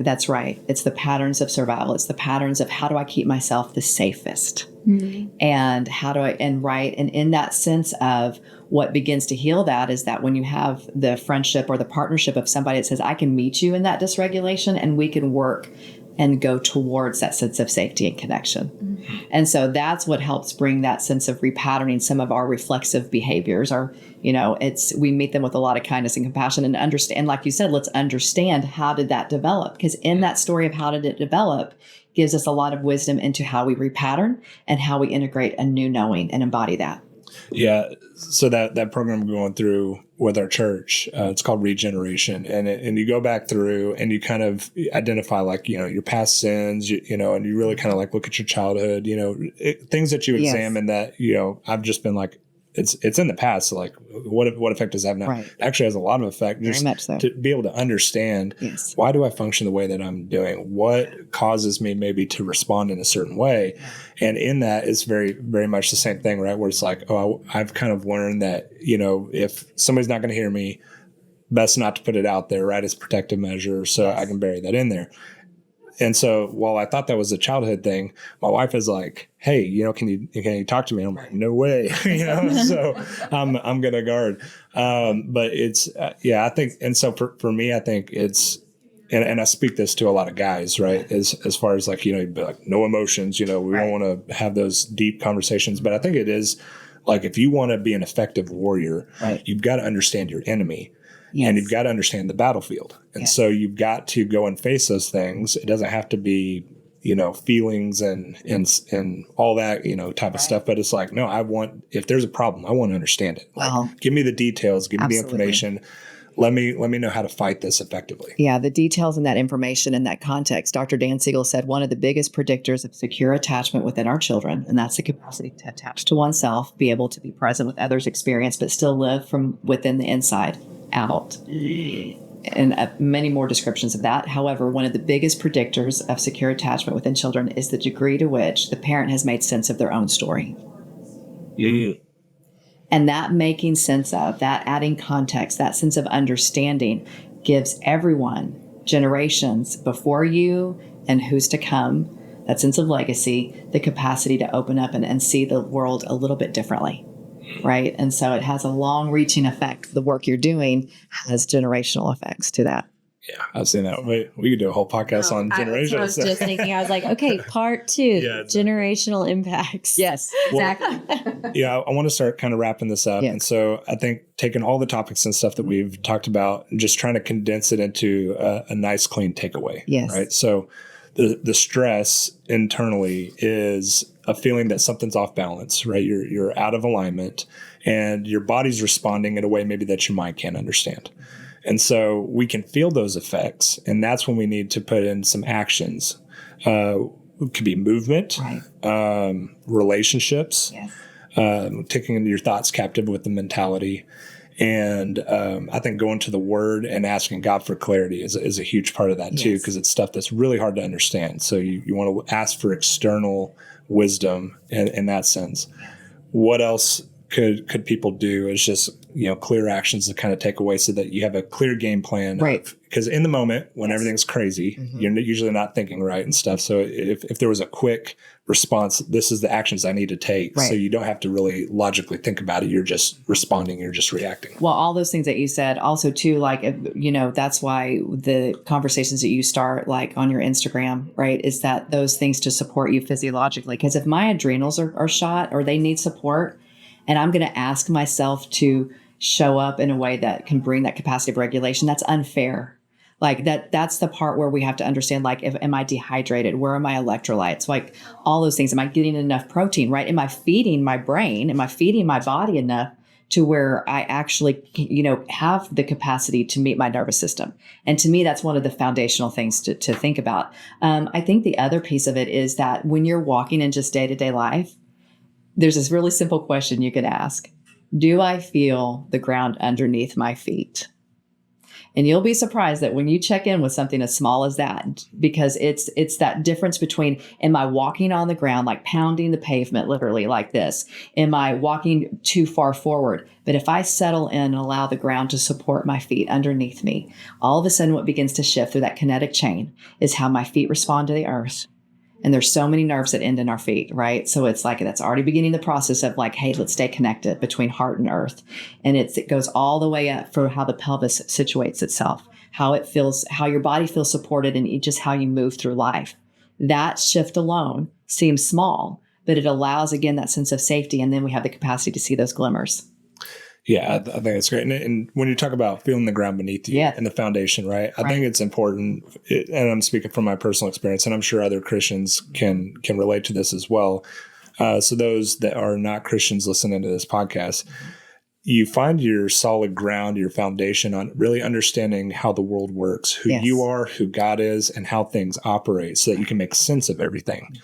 S3: That's right. It's the patterns of survival. It's the patterns of how do I keep myself the safest? Mm-hmm. And how do I, and in that sense of what begins to heal that is that when you have the friendship or the partnership of somebody that says, I can meet you in that dysregulation and we can work and go towards that sense of safety and connection. Mm-hmm. And so that's what helps bring that sense of repatterning some of our reflexive behaviors. Or, we meet them with a lot of kindness and compassion and understand, like you said, let's understand how did that develop? Because in that story of how did it develop gives us a lot of wisdom into how we repattern and how we integrate a new knowing and embody that.
S1: Yeah. So that program we're going through with our church, it's called Regeneration. And you go back through and you kind of identify like, your past sins, and you really kind of like look at your childhood, things that you examine that, I've just been like, it's in the past. So like what effect does that have now? Right. It actually has a lot of effect.
S3: Very much so.
S1: To be able to understand why do I function the way that I'm doing? What causes me maybe to respond in a certain way? And in that, it's very, very much the same thing, right? Where it's like, I've kind of learned that, if somebody's not going to hear me, best not to put it out there, right? It's a protective measure. So I can bury that in there. And so while I thought that was a childhood thing, my wife is like, hey, can you talk to me? I'm like, no way, so I'm going to guard. But it's, I think, and so for me, I think it's and I speak this to a lot of guys, right? As far as like, you'd be like, no emotions, we don't want to have those deep conversations. But I think it is like, if you want to be an effective warrior, you've got to understand your enemy. Yes. And you've got to understand the battlefield. And so you've got to go and face those things. It doesn't have to be, feelings and all that, type of stuff. But it's like, no, if there's a problem, I want to understand it. Like, give me the details, give me the information. Let me know how to fight this effectively.
S3: Yeah, the details and that information and that context. Dr. Dan Siegel said one of the biggest predictors of secure attachment within our children, and that's the capacity to attach to oneself, be able to be present with others' experience, but still live from within the inside out. And many more descriptions of that. However, one of the biggest predictors of secure attachment within children is the degree to which the parent has made sense of their own story.
S1: Mm-hmm.
S3: And that making sense of, that adding context, that sense of understanding gives everyone, generations before you and who's to come, that sense of legacy, the capacity to open up and see the world a little bit differently. Right. And so it has a long reaching effect. The work you're doing has generational effects to that.
S1: Yeah, I've seen that. We could do a whole podcast on generational.
S2: I was just thinking, I was like, okay, part 2, generational impacts.
S3: Yes, exactly.
S1: I want to start kind of wrapping this up. Yeah. And so I think taking all the topics and stuff that we've talked about and just trying to condense it into a nice, clean takeaway.
S3: Yes.
S1: Right. So the stress internally is a feeling that something's off balance, right? You're out of alignment and your body's responding in a way maybe that your mind can't understand. And so we can feel those effects, and that's when we need to put in some actions. It could be movement, relationships, taking your thoughts captive with the mentality. And I think going to the Word and asking God for clarity is a huge part of that too, because it's stuff that's really hard to understand. So you want to ask for external wisdom in that sense. What else could people do is just, clear actions to kind of take away so that you have a clear game plan.
S3: Right.
S1: Because in the moment when everything's crazy, you're usually not thinking right and stuff. So if there was a quick response, this is the actions I need to take. Right. So you don't have to really logically think about it. You're just responding. You're just reacting.
S3: Well, all those things that you said also too, like, that's why the conversations that you start like on your Instagram, right, is that those things to support you physiologically. Because if my adrenals are shot or they need support, and I'm going to ask myself to show up in a way that can bring that capacity of regulation, that's unfair. Like that's the part where we have to understand, like, am I dehydrated? Where are my electrolytes? Like all those things. Am I getting enough protein, right? Am I feeding my brain? Am I feeding my body enough to where I actually, have the capacity to meet my nervous system? And to me, that's one of the foundational things to think about. I think the other piece of it is that when you're walking in just day-to-day life, there's this really simple question you could ask. Do I feel the ground underneath my feet? And you'll be surprised that when you check in with something as small as that, because it's that difference between, am I walking on the ground, like pounding the pavement, literally like this? Am I walking too far forward? But if I settle in and allow the ground to support my feet underneath me, all of a sudden what begins to shift through that kinetic chain is how my feet respond to the earth. And there's so many nerves that end in our feet, right? So it's like that's already beginning the process of like, hey, let's stay connected between heart and earth. And it goes all the way up for how the pelvis situates itself, how it feels, how your body feels supported, and just how you move through life. That shift alone seems small, but it allows, again, that sense of safety. And then we have the capacity to see those glimmers.
S1: Yeah, I think it's great. And when you talk about feeling the ground beneath you and the foundation, right? I think it's important, and I'm speaking from my personal experience, and I'm sure other Christians can relate to this as well. So those that are not Christians listening to this podcast, you find your solid ground, your foundation on really understanding how the world works, who you are, who God is, and how things operate so that you can make sense of everything.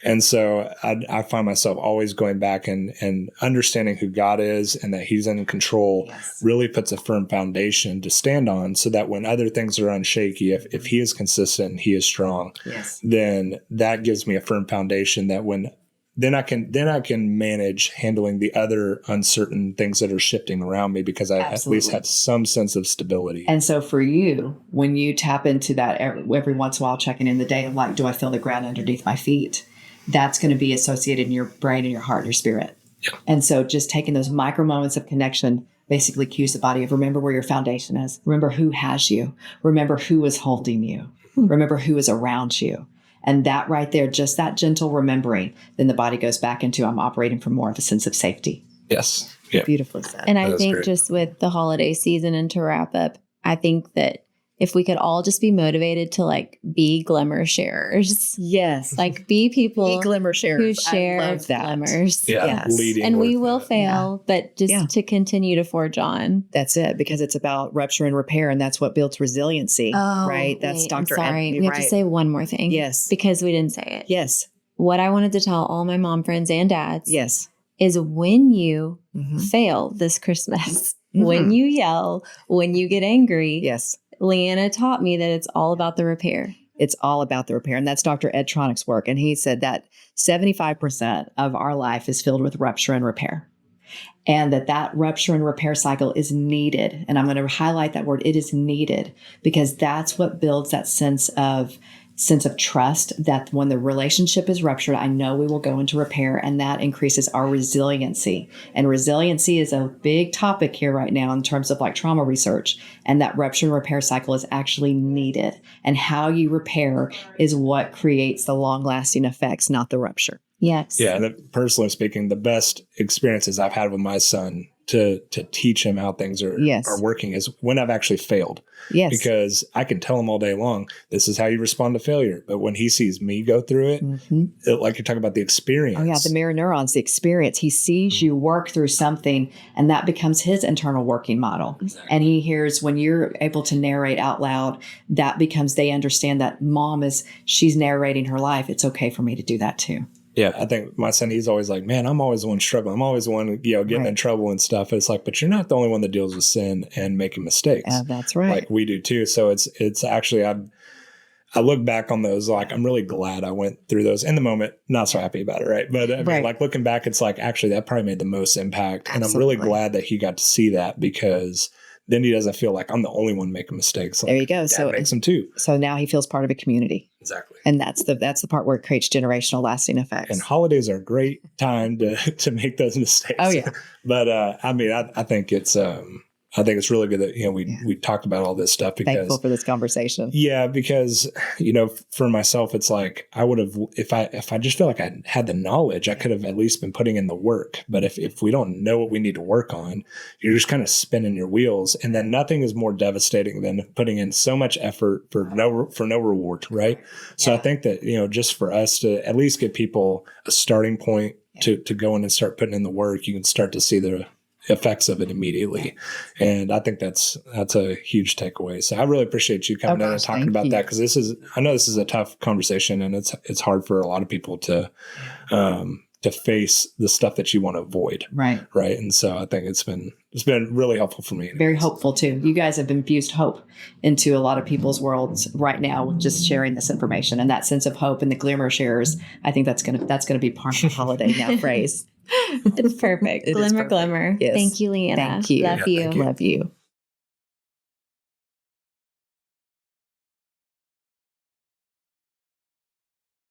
S1: And so I find myself always going back and understanding who God is and that he's in control really puts a firm foundation to stand on so that when other things are unshaky, if he is consistent and he is strong, then that gives me a firm foundation that then I can manage handling the other uncertain things that are shifting around me because I at least have some sense of stability.
S3: And so for you, when you tap into that every once in a while, checking in the day of like, do I feel the ground underneath my feet? That's going to be associated in your brain and your heart and your spirit. Yeah. And so just taking those micro moments of connection basically cues the body of remember where your foundation is. Remember who has you. Remember who is holding you. Remember who is around you. And that right there, just that gentle remembering, then the body goes back into I'm operating from more of a sense of safety.
S1: Yes. Yeah.
S3: Beautifully said.
S2: And I think
S1: great.
S2: just with the holiday season and to wrap up, I think that if we could all just be motivated to like be glimmer sharers,
S3: Yes.
S2: like be people
S3: glimmer sharers.
S2: who share
S3: I love that.
S2: glimmers.
S1: Yeah.
S3: Yes.
S1: Leading
S2: And we
S1: with
S2: will
S1: that.
S2: fail, but just to continue to forge on.
S3: That's it, because it's about rupture and repair, and that's what builds resiliency, right? That's
S2: wait,
S3: Dr.
S2: I'm sorry.
S3: Ed,
S2: We have
S3: right?
S2: to say one more thing.
S3: Yes.
S2: Because we didn't say it.
S3: Yes.
S2: What I wanted to tell all my mom friends and dads
S3: Yes.
S2: is when you
S3: Mhm.
S2: fail this Christmas,
S3: Mhm.
S2: when you yell, when you get angry,
S3: Yes.
S2: Leanna taught me that it's all about the repair.
S3: It's all about the repair. And that's Dr. Ed Tronic's work. And he said that 75% of our life is filled with rupture and repair. And that rupture and repair cycle is needed. And I'm going to highlight that word. It is needed because that's what builds that sense of trust that when the relationship is ruptured, I know we will go into repair, and that increases our resiliency. And resiliency is a big topic here right now in terms of like trauma research. And that rupture and repair cycle is actually needed. And how you repair is what creates the long lasting effects, not the rupture.
S2: Yes.
S1: Yeah. And personally speaking, the best experiences I've had with my son to teach him how things are working is when I've actually failed.
S3: Yes.
S1: Because I can tell him all day long, this is how you respond to failure. But when he sees me go through it, like you're talking about the experience.
S3: Oh, yeah. The mirror neurons, the experience. He sees you work through something, and that becomes his internal working model.
S1: Exactly.
S3: And he hears when you're able to narrate out loud, that becomes, they understand that she's narrating her life. It's okay for me to do that too.
S1: Yeah, I think my son, he's always like, man, I'm always the one struggling. I'm always the one, getting in trouble and stuff. It's like, but you're not the only one that deals with sin and making mistakes.
S3: That's right.
S1: Like we do too. So it's actually, I look back on those, like, I'm really glad I went through those in the moment. Not so happy about it. Right. But I mean, like looking back, it's like, actually that probably made the most impact.
S3: Absolutely.
S1: And I'm really glad that he got to see that because then he doesn't feel like I'm the only one making mistakes. Like,
S3: there you go.
S1: Dad
S3: So
S1: makes them too.
S3: So now he feels part of a community.
S1: Exactly.
S3: And that's the part where it creates generational lasting effects.
S1: And holidays are a great time to make those mistakes.
S3: Oh yeah.
S1: But I mean, I think it's really good that we talked about all this stuff because
S3: thankful for this conversation.
S1: Yeah, because for myself, it's like I would have if I just feel like I had the knowledge, I could have at least been putting in the work. But if we don't know what we need to work on, you're just kind of spinning your wheels, and then nothing is more devastating than putting in so much effort for no reward, right? So I think that just for us to at least give people a starting point to go in and start putting in the work, you can start to see the effects of it immediately. And I think that's a huge takeaway. So I really appreciate you coming in and talking about that, because I know this is a tough conversation, and it's hard for a lot of people to face the stuff that you want to avoid.
S3: Right.
S1: Right. And so I think it's been really helpful for me.
S3: Very hopeful too. You guys have infused hope into a lot of people's worlds right now with just sharing this information, and that sense of hope and the glimmer shares. I think that's gonna be part of the holiday now phrase.
S2: It's perfect.
S3: It is
S2: Glimmer,
S3: perfect.
S2: glimmer.
S3: Yes.
S2: Thank you, Leanna.
S3: Thank you.
S2: Love you.
S1: Thank you.
S3: Love you.